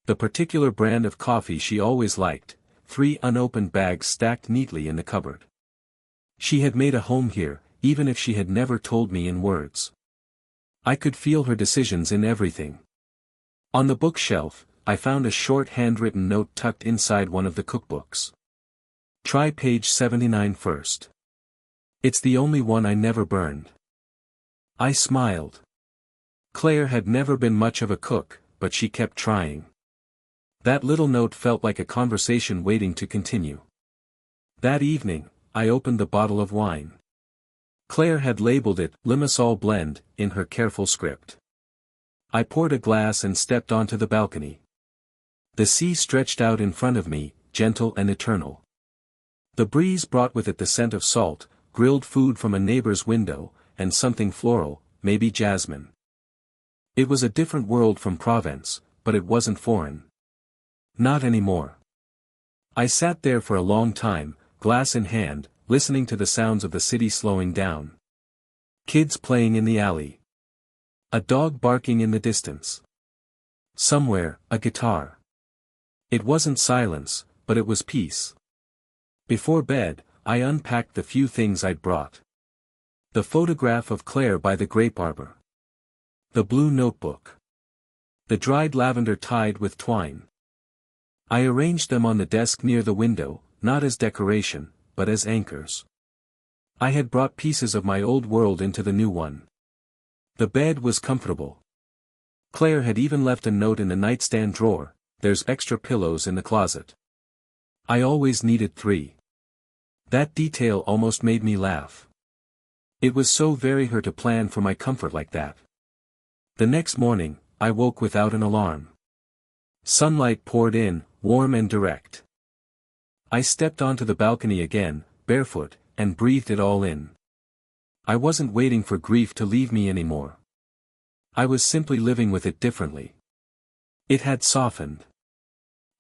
The particular brand of coffee she always liked, 3 unopened bags stacked neatly in the cupboard. She had made a home here, even if she had never told me in words. I could feel her decisions in everything. On the bookshelf, I found a short handwritten note tucked inside one of the cookbooks. Try page 79 first. It's the only one I never burned. I smiled. Claire had never been much of a cook, but she kept trying. That little note felt like a conversation waiting to continue. That evening, I opened the bottle of wine. Claire had labeled it Limassol Blend in her careful script. I poured a glass and stepped onto the balcony. The sea stretched out in front of me, gentle and eternal. The breeze brought with it the scent of salt, grilled food from a neighbor's window, and something floral, maybe jasmine. It was a different world from Provence, but it wasn't foreign. Not anymore. I sat there for a long time, glass in hand, listening to the sounds of the city slowing down. Kids playing in the alley. A dog barking in the distance. Somewhere, a guitar. It wasn't silence, but it was peace. Before bed, I unpacked the few things I'd brought. The photograph of Claire by the grape arbor. The blue notebook. The dried lavender tied with twine. I arranged them on the desk near the window, not as decoration, but as anchors. I had brought pieces of my old world into the new one. The bed was comfortable. Claire had even left a note in the nightstand drawer: there's extra pillows in the closet. I always needed 3. That detail almost made me laugh. It was so very her to plan for my comfort like that. The next morning, I woke without an alarm. Sunlight poured in, warm and direct. I stepped onto the balcony again, barefoot, and breathed it all in. I wasn't waiting for grief to leave me anymore. I was simply living with it differently. It had softened.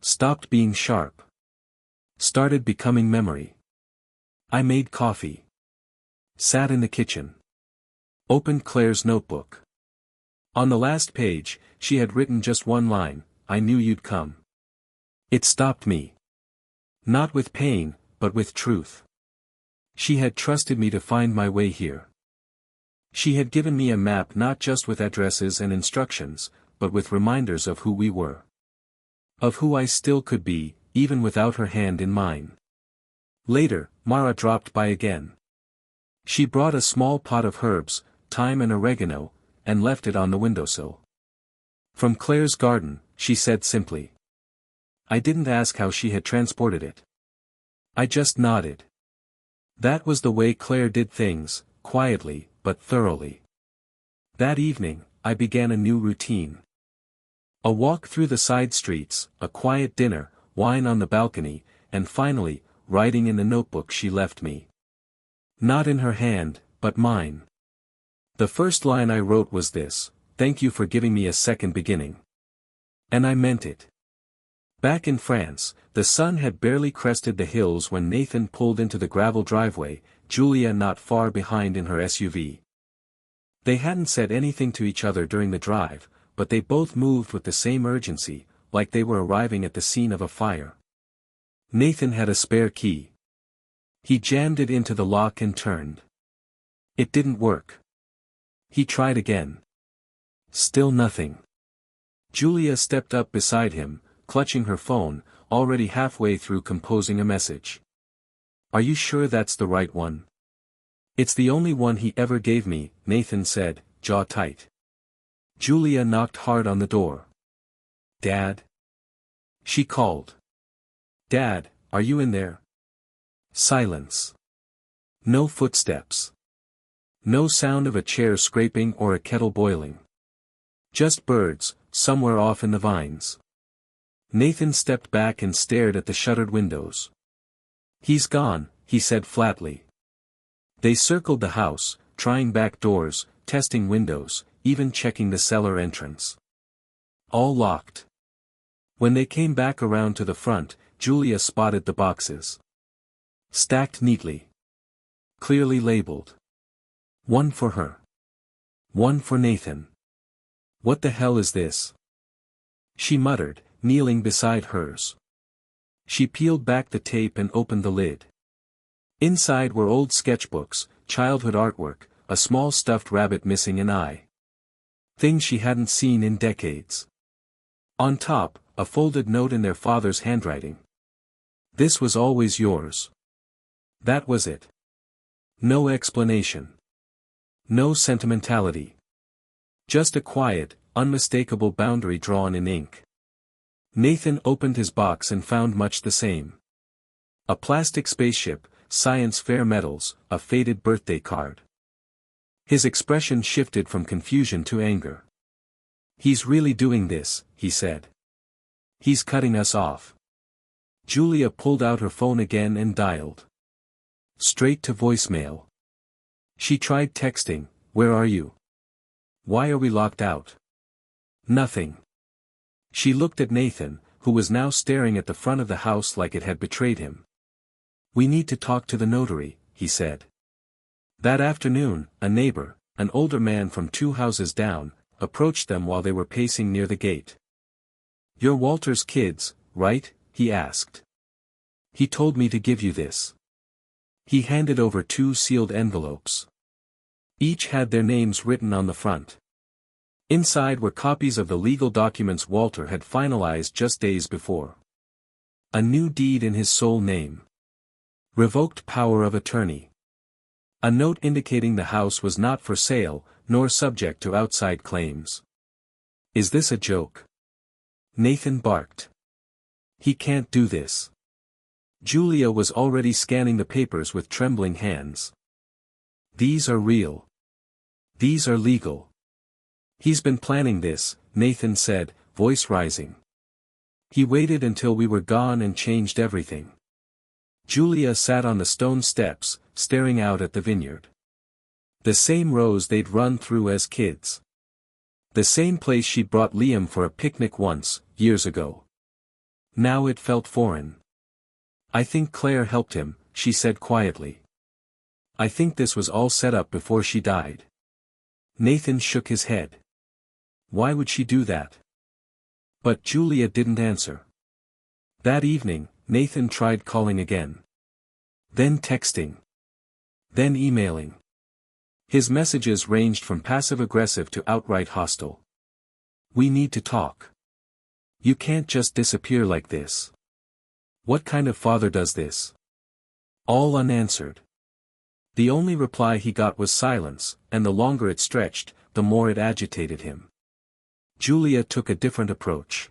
Stopped being sharp. Started becoming memory. I made coffee. Sat in the kitchen. Opened Claire's notebook. On the last page, she had written just one line: I knew you'd come. It stopped me. Not with pain, but with truth. She had trusted me to find my way here. She had given me a map not just with addresses and instructions, but with reminders of who we were. Of who I still could be, even without her hand in mine. Later, Mara dropped by again. She brought a small pot of herbs, thyme and oregano, and left it on the windowsill. From Claire's garden, she said simply. I didn't ask how she had transported it. I just nodded. That was the way Claire did things, quietly, but thoroughly. That evening, I began a new routine. A walk through the side streets, a quiet dinner, wine on the balcony, and finally, writing in the notebook she left me. Not in her hand, but mine. The first line I wrote was this: thank you for giving me a second beginning. And I meant it. Back in France, the sun had barely crested the hills when Nathan pulled into the gravel driveway, Julia not far behind in her SUV. They hadn't said anything to each other during the drive, but they both moved with the same urgency, like they were arriving at the scene of a fire. Nathan had a spare key. He jammed it into the lock and turned. It didn't work. He tried again. Still nothing. Julia stepped up beside him, clutching her phone, already halfway through composing a message. "Are you sure that's the right one?" "It's the only one he ever gave me," Nathan said, jaw tight. Julia knocked hard on the door. "Dad?" she called. "Dad, are you in there?" Silence. No footsteps. No sound of a chair scraping or a kettle boiling. Just birds, somewhere off in the vines. Nathan stepped back and stared at the shuttered windows. "He's gone," he said flatly. They circled the house, trying back doors, testing windows, even checking the cellar entrance. All locked. When they came back around to the front, Julia spotted the boxes. Stacked neatly. Clearly labeled. One for her. One for Nathan. "What the hell is this?" she muttered, kneeling beside hers. She peeled back the tape and opened the lid. Inside were old sketchbooks, childhood artwork, a small stuffed rabbit missing an eye. Things she hadn't seen in decades. On top, a folded note in their father's handwriting. "This was always yours." That was it. No explanation. No sentimentality. Just a quiet, unmistakable boundary drawn in ink. Nathan opened his box and found much the same. A plastic spaceship, science fair medals, a faded birthday card. His expression shifted from confusion to anger. "He's really doing this," he said. "He's cutting us off." Julia pulled out her phone again and dialed. Straight to voicemail. She tried texting, "Where are you? Why are we locked out?" Nothing. She looked at Nathan, who was now staring at the front of the house like it had betrayed him. "We need to talk to the notary," he said. That afternoon, a neighbor, an older man from 2 houses down, approached them while they were pacing near the gate. "You're Walter's kids, right?" he asked. "He told me to give you this." He handed over 2 sealed envelopes. Each had their names written on the front. Inside were copies of the legal documents Walter had finalized just days before. A new deed in his sole name. Revoked power of attorney. A note indicating the house was not for sale, nor subject to outside claims. "Is this a joke?" Nathan barked. "He can't do this." Julia was already scanning the papers with trembling hands. "These are real. These are legal." "He's been planning this," Nathan said, voice rising. "He waited until we were gone and changed everything." Julia sat on the stone steps, staring out at the vineyard. The same rows they'd run through as kids. The same place she'd brought Liam for a picnic once, years ago. Now it felt foreign. "I think Claire helped him," she said quietly. "I think this was all set up before she died." Nathan shook his head. "Why would she do that?" But Julia didn't answer. That evening, Nathan tried calling again. Then texting. Then emailing. His messages ranged from passive-aggressive to outright hostile. "We need to talk. You can't just disappear like this. What kind of father does this?" All unanswered. The only reply he got was silence, and the longer it stretched, the more it agitated him. Julia took a different approach.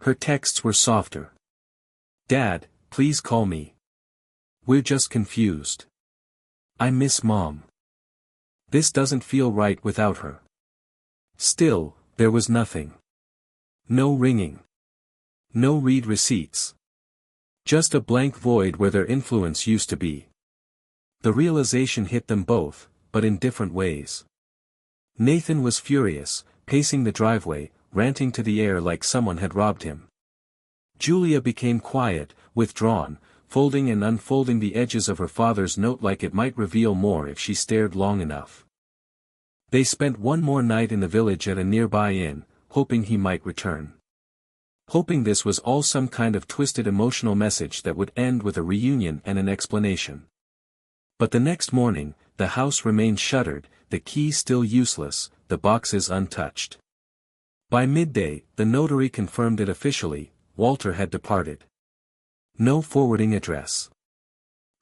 Her texts were softer. "Dad, please call me. We're just confused. I miss Mom. This doesn't feel right without her." Still, there was nothing. No ringing. No read receipts. Just a blank void where their influence used to be. The realization hit them both, but in different ways. Nathan was furious, pacing the driveway, ranting to the air like someone had robbed him. Julia became quiet, withdrawn, folding and unfolding the edges of her father's note like it might reveal more if she stared long enough. They spent one more night in the village at a nearby inn, hoping he might return. hoping this was all some kind of twisted emotional message that would end with a reunion and an explanation. But the next morning, the house remained shuttered, the key still useless, the boxes untouched. By midday, the notary confirmed it officially: Walter had departed. No forwarding address.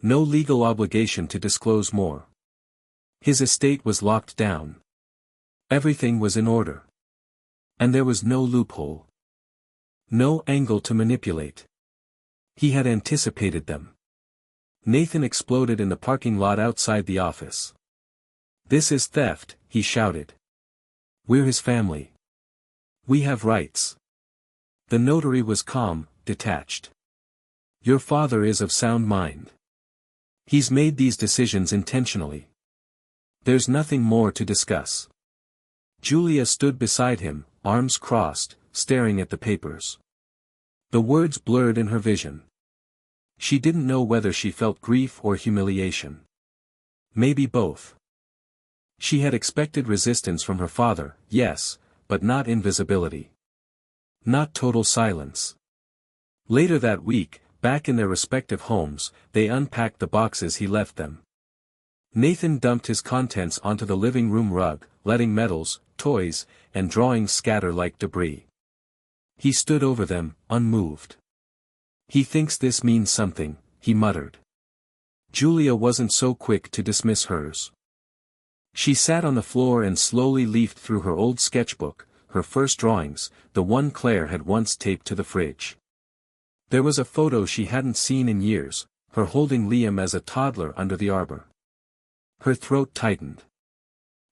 No legal obligation to disclose more. His estate was locked down. Everything was in order. And there was no loophole. No angle to manipulate. He had anticipated them. Nathan exploded in the parking lot outside the office. "This is theft," he shouted. "We're his family. We have rights." The notary was calm, detached. "Your father is of sound mind. He's made these decisions intentionally. There's nothing more to discuss." Julia stood beside him, arms crossed, staring at the papers. The words blurred in her vision. She didn't know whether she felt grief or humiliation. Maybe both. She had expected resistance from her father, yes, but not invisibility. Not total silence. Later that week, back in their respective homes, they unpacked the boxes he left them. Nathan dumped his contents onto the living room rug, letting medals, toys, and drawings scatter like debris. He stood over them, unmoved. "He thinks this means something," he muttered. Julia wasn't so quick to dismiss hers. She sat on the floor and slowly leafed through her old sketchbook, her first drawings, the one Claire had once taped to the fridge. There was a photo she hadn't seen in years, her holding Liam as a toddler under the arbor. Her throat tightened.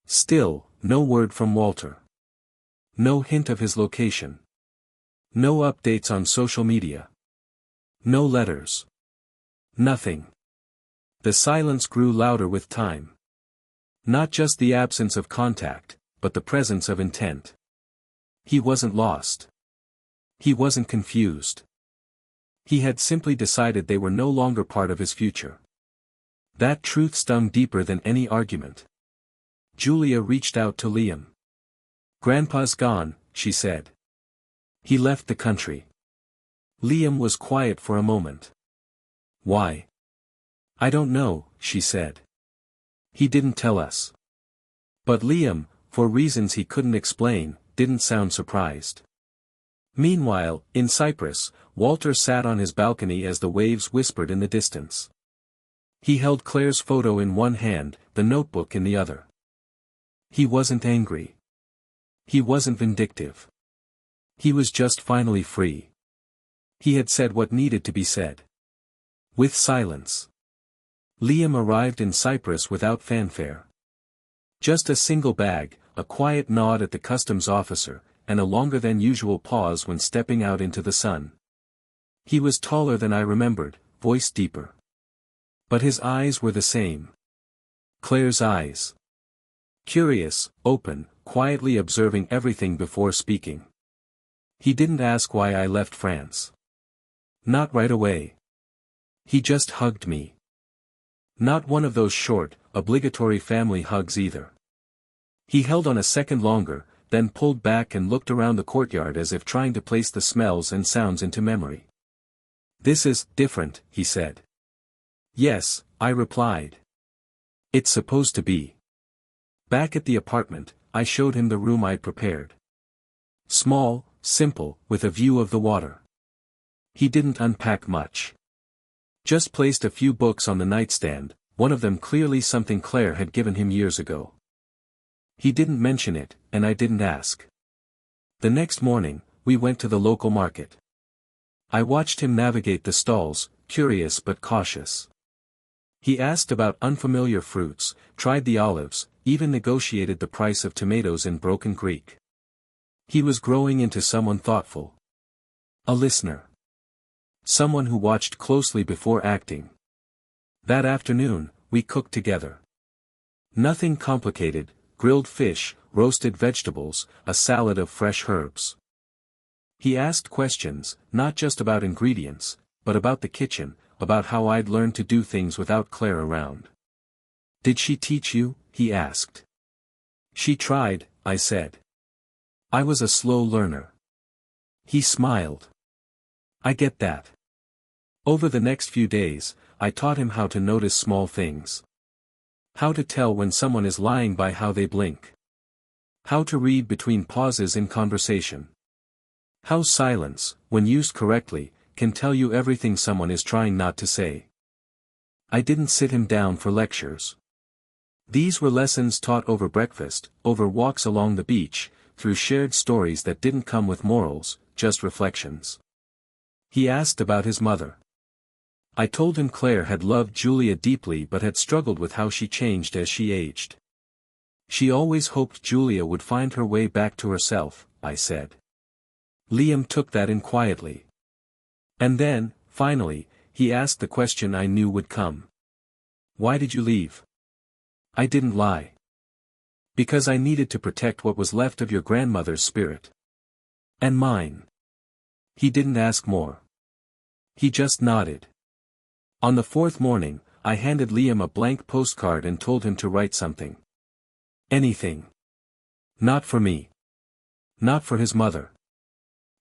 Still, no word from Walter. No hint of his location. No updates on social media. No letters. Nothing. The silence grew louder with time. Not just the absence of contact, but the presence of intent. He wasn't lost. He wasn't confused. He had simply decided they were no longer part of his future. That truth stung deeper than any argument. Julia reached out to Liam. "Grandpa's gone," she said. "He left the country." Liam was quiet for a moment. "Why?" "I don't know," she said. "He didn't tell us." But Liam, for reasons he couldn't explain, didn't sound surprised. Meanwhile, in Cyprus, Walter sat on his balcony as the waves whispered in the distance. He held Claire's photo in one hand, the notebook in the other. He wasn't angry. He wasn't vindictive. He was just finally free. He had said what needed to be said. With silence. Liam arrived in Cyprus without fanfare. Just a single bag, a quiet nod at the customs officer, and a longer than usual pause when stepping out into the sun. He was taller than I remembered, voice deeper. But his eyes were the same. Claire's eyes. Curious, open, quietly observing everything before speaking. He didn't ask why I left France. Not right away. He just hugged me. Not one of those short, obligatory family hugs either. He held on a second longer, then pulled back and looked around the courtyard as if trying to place the smells and sounds into memory. "This is different," he said. "Yes," I replied. "It's supposed to be." Back at the apartment, I showed him the room I'd prepared. Small, simple, with a view of the water. He didn't unpack much. Just placed a few books on the nightstand, one of them clearly something Claire had given him years ago. He didn't mention it, and I didn't ask. The next morning, we went to the local market. I watched him navigate the stalls, curious but cautious. He asked about unfamiliar fruits, tried the olives, even negotiated the price of tomatoes in broken Greek. He was growing into someone thoughtful. A listener. Someone who watched closely before acting. That afternoon, we cooked together. Nothing complicated: grilled fish, roasted vegetables, a salad of fresh herbs. He asked questions, not just about ingredients, but about the kitchen, about how I'd learned to do things without Claire around. "Did she teach you?" he asked. "She tried," I said. "I was a slow learner." He smiled. I get that. Over the next few days, I taught him how to notice small things. How to tell when someone is lying by how they blink. How to read between pauses in conversation. How silence, when used correctly, can tell you everything someone is trying not to say. I didn't sit him down for lectures. These were lessons taught over breakfast, over walks along the beach, through shared stories that didn't come with morals, just reflections. He asked about his mother. I told him Claire had loved Julia deeply but had struggled with how she changed as she aged. She always hoped Julia would find her way back to herself, I said. Liam took that in quietly. And then, finally, he asked the question I knew would come. Why did you leave? I didn't lie. Because I needed to protect what was left of your grandmother's spirit. And mine. He didn't ask more. He just nodded. On the fourth morning, I handed Liam a blank postcard and told him to write something. Anything. Not for me. Not for his mother.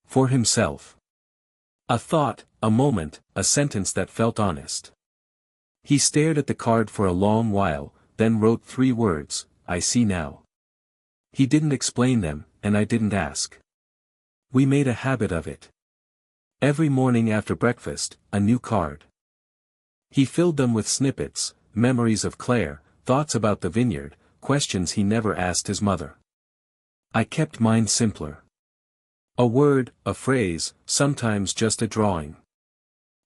For himself. A thought, a moment, a sentence that felt honest. He stared at the card for a long while, then wrote 3 words, I see now. He didn't explain them, and I didn't ask. We made a habit of it. Every morning after breakfast, a new card. He filled them with snippets, memories of Claire, thoughts about the vineyard, questions he never asked his mother. I kept mine simpler. A word, a phrase, sometimes just a drawing.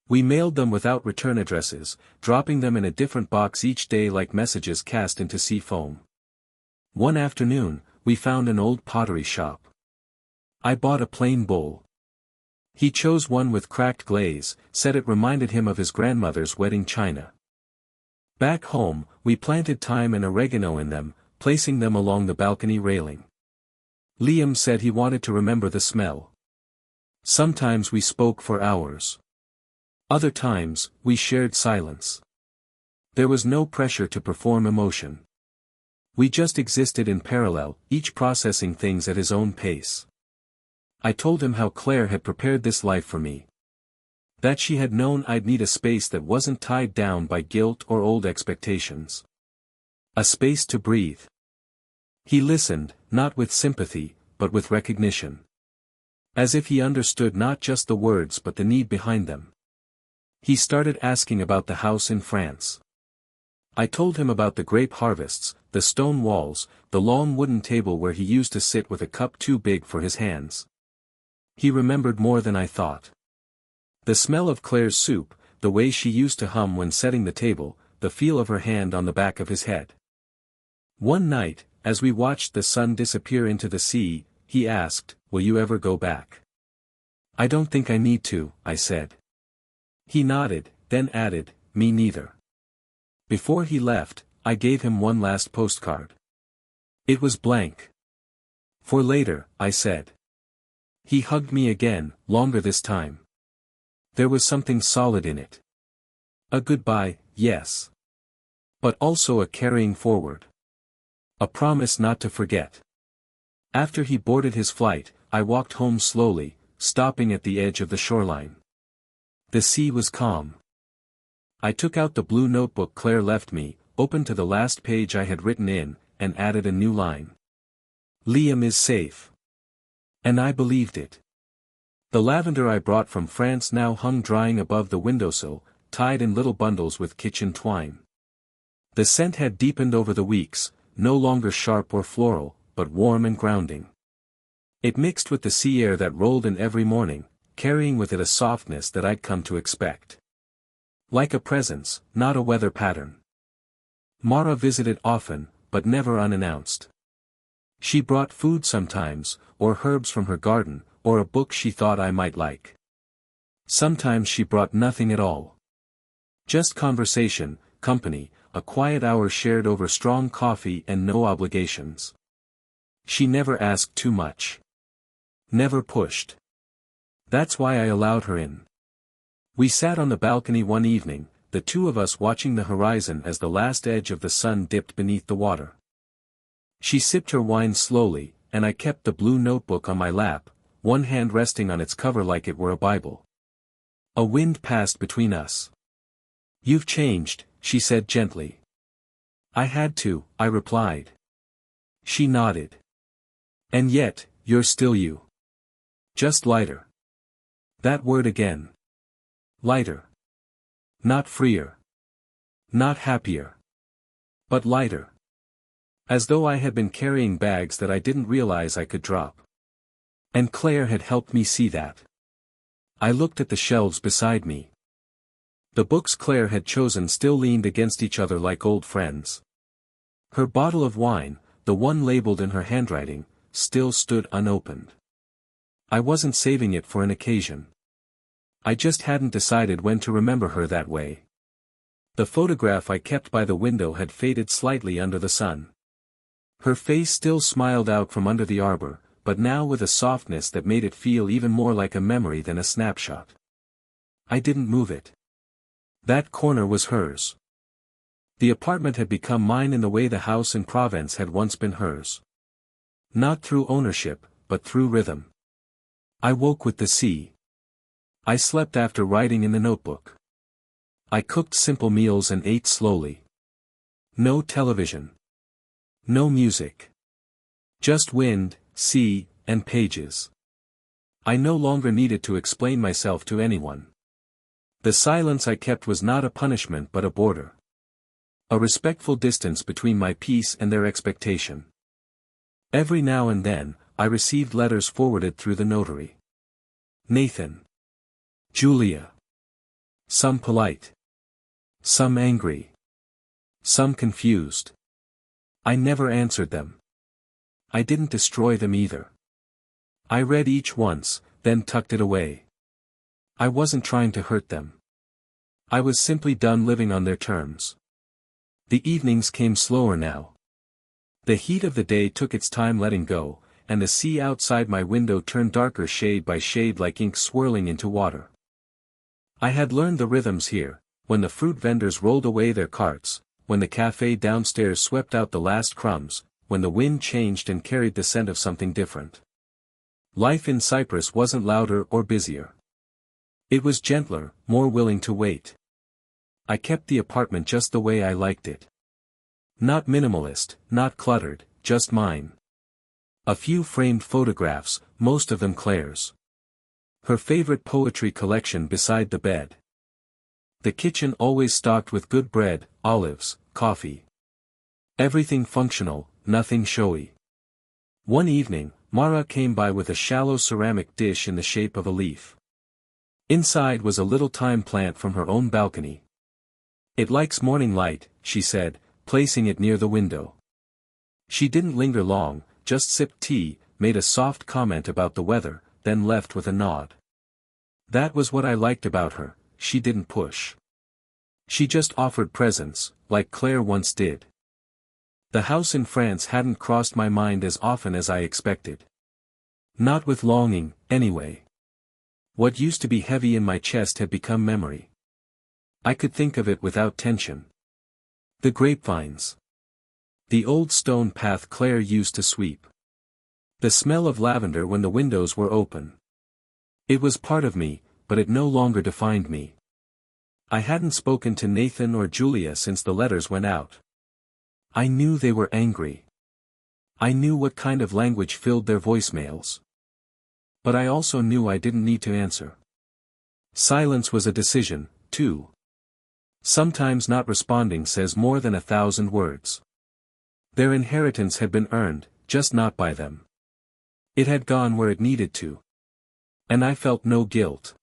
We mailed them without return addresses, dropping them in a different box each day like messages cast into sea foam. One afternoon, we found an old pottery shop. I bought a plain bowl. He chose one with cracked glaze, said it reminded him of his grandmother's wedding china. Back home, we planted thyme and oregano in them, placing them along the balcony railing. Liam said he wanted to remember the smell. Sometimes we spoke for hours. Other times, we shared silence. There was no pressure to perform emotion. We just existed in parallel, each processing things at his own pace. I told him how Claire had prepared this life for me. That she had known I'd need a space that wasn't tied down by guilt or old expectations. A space to breathe. He listened, not with sympathy, but with recognition. As if he understood not just the words but the need behind them. He started asking about the house in France. I told him about the grape harvests, the stone walls, the long wooden table where he used to sit with a cup too big for his hands. He remembered more than I thought. The smell of Claire's soup, the way she used to hum when setting the table, the feel of her hand on the back of his head. One night, as we watched the sun disappear into the sea, he asked, "Will you ever go back?" "I don't think I need to," I said. He nodded, then added, "Me neither." Before he left, I gave him one last postcard. It was blank. "For later," I said. He hugged me again, longer this time. There was something solid in it. A goodbye, yes. But also a carrying forward. A promise not to forget. After he boarded his flight, I walked home slowly, stopping at the edge of the shoreline. The sea was calm. I took out the blue notebook Claire left me, opened to the last page I had written in, and added a new line. Liam is safe. And I believed it. The lavender I brought from France now hung drying above the windowsill, tied in little bundles with kitchen twine. The scent had deepened over the weeks, no longer sharp or floral, but warm and grounding. It mixed with the sea air that rolled in every morning, carrying with it a softness that I'd come to expect. Like a presence, not a weather pattern. Mara visited often, but never unannounced. She brought food sometimes, or herbs from her garden, or a book she thought I might like. Sometimes she brought nothing at all. Just conversation, company, a quiet hour shared over strong coffee and no obligations. She never asked too much. Never pushed. That's why I allowed her in. We sat on the balcony one evening, the two of us watching the horizon as the last edge of the sun dipped beneath the water. She sipped her wine slowly, and I kept the blue notebook on my lap, one hand resting on its cover like it were a Bible. A wind passed between us. "You've changed," she said gently. "I had to," I replied. She nodded. "And yet, you're still you. Just lighter." That word again. Lighter. Not freer. Not happier. But lighter. As though I had been carrying bags that I didn't realize I could drop. And Claire had helped me see that. I looked at the shelves beside me. The books Claire had chosen still leaned against each other like old friends. Her bottle of wine, the one labeled in her handwriting, still stood unopened. I wasn't saving it for an occasion. I just hadn't decided when to remember her that way. The photograph I kept by the window had faded slightly under the sun. Her face still smiled out from under the arbor, but now with a softness that made it feel even more like a memory than a snapshot. I didn't move it. That corner was hers. The apartment had become mine in the way the house in Provence had once been hers. Not through ownership, but through rhythm. I woke with the sea. I slept after writing in the notebook. I cooked simple meals and ate slowly. No television. No music. Just wind, sea, and pages. I no longer needed to explain myself to anyone. The silence I kept was not a punishment but a border. A respectful distance between my peace and their expectation. Every now and then, I received letters forwarded through the notary. Nathan. Julia. Some polite. Some angry. Some confused. I never answered them. I didn't destroy them either. I read each once, then tucked it away. I wasn't trying to hurt them. I was simply done living on their terms. The evenings came slower now. The heat of the day took its time letting go, and the sea outside my window turned darker shade by shade like ink swirling into water. I had learned the rhythms here, when the fruit vendors rolled away their carts, when the cafe downstairs swept out the last crumbs, when the wind changed and carried the scent of something different. Life in Cyprus wasn't louder or busier. It was gentler, more willing to wait. I kept the apartment just the way I liked it. Not minimalist, not cluttered, just mine. A few framed photographs, most of them Claire's. Her favorite poetry collection beside the bed. The kitchen always stocked with good bread, olives, coffee. Everything functional, nothing showy. One evening, Mara came by with a shallow ceramic dish in the shape of a leaf. Inside was a little thyme plant from her own balcony. "It likes morning light," she said, placing it near the window. She didn't linger long, just sipped tea, made a soft comment about the weather, then left with a nod. That was what I liked about her, she didn't push. She just offered presence, like Claire once did. The house in France hadn't crossed my mind as often as I expected. Not with longing, anyway. What used to be heavy in my chest had become memory. I could think of it without tension. The grapevines. The old stone path Claire used to sweep. The smell of lavender when the windows were open. It was part of me, but it no longer defined me. I hadn't spoken to Nathan or Julia since the letters went out. I knew they were angry. I knew what kind of language filled their voicemails. But I also knew I didn't need to answer. Silence was a decision, too. Sometimes not responding says more than 1,000 words. Their inheritance had been earned, just not by them. It had gone where it needed to. And I felt no guilt.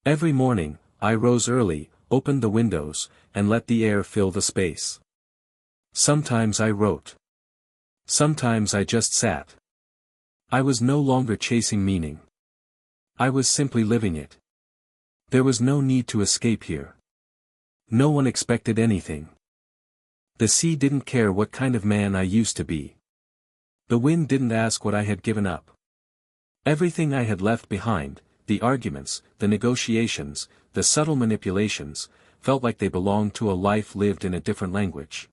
Every morning, I rose early, opened the windows, and let the air fill the space. Sometimes I wrote. Sometimes I just sat. I was no longer chasing meaning. I was simply living it. There was no need to escape here. No one expected anything. The sea didn't care what kind of man I used to be. The wind didn't ask what I had given up. Everything I had left behind, the arguments, the negotiations, the subtle manipulations, felt like they belonged to a life lived in a different language.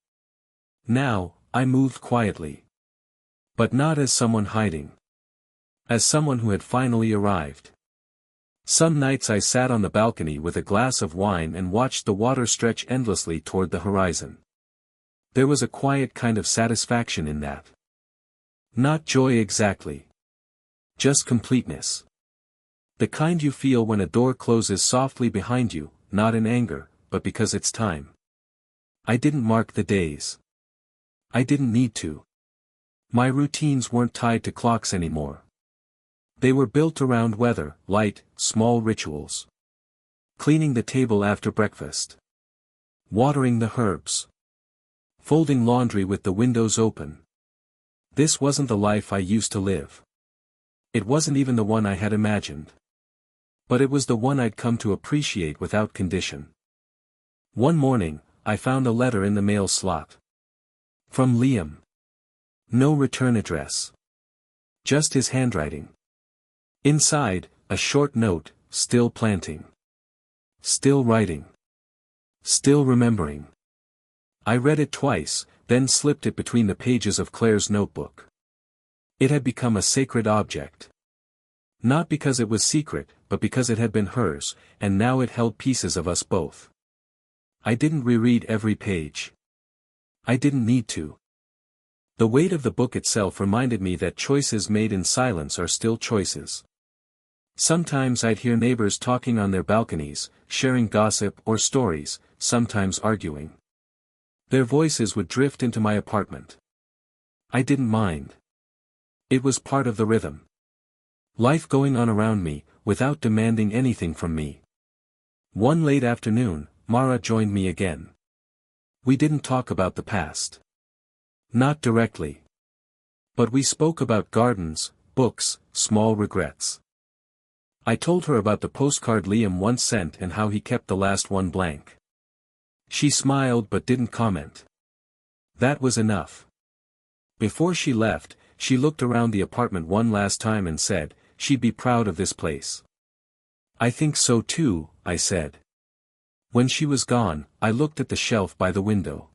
Now, I moved quietly. But not as someone hiding. As someone who had finally arrived. Some nights I sat on the balcony with a glass of wine and watched the water stretch endlessly toward the horizon. There was a quiet kind of satisfaction in that. Not joy exactly. Just completeness. The kind you feel when a door closes softly behind you, not in anger, but because it's time. I didn't mark the days. I didn't need to. My routines weren't tied to clocks anymore. They were built around weather, light, small rituals. Cleaning the table after breakfast. Watering the herbs. Folding laundry with the windows open. This wasn't the life I used to live. It wasn't even the one I had imagined. But it was the one I'd come to appreciate without condition. One morning, I found a letter in the mail slot. From Liam. No return address. Just his handwriting. Inside, a short note, still planting. Still writing. Still remembering. I read it twice, then slipped it between the pages of Claire's notebook. It had become a sacred object. Not because it was secret, but because it had been hers, and now it held pieces of us both. I didn't reread every page. I didn't need to. The weight of the book itself reminded me that choices made in silence are still choices. Sometimes I'd hear neighbors talking on their balconies, sharing gossip or stories, sometimes arguing. Their voices would drift into my apartment. I didn't mind. It was part of the rhythm. Life going on around me, without demanding anything from me. One late afternoon, Mara joined me again. We didn't talk about the past. Not directly. But we spoke about gardens, books, small regrets. I told her about the postcard Liam once sent and how he kept the last one blank. She smiled but didn't comment. That was enough. Before she left, she looked around the apartment one last time and said, she'd be proud of this place. I think so too, I said. When she was gone, I looked at the shelf by the window.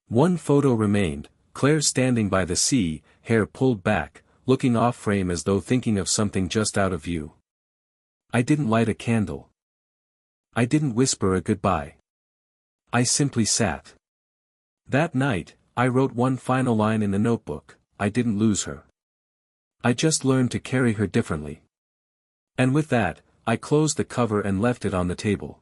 One photo remained, Claire standing by the sea, hair pulled back, looking off frame as though thinking of something just out of view. I didn't light a candle. I didn't whisper a goodbye. I simply sat. That night, I wrote one final line in the notebook, I didn't lose her. I just learned to carry her differently. And with that, I closed the cover and left it on the table.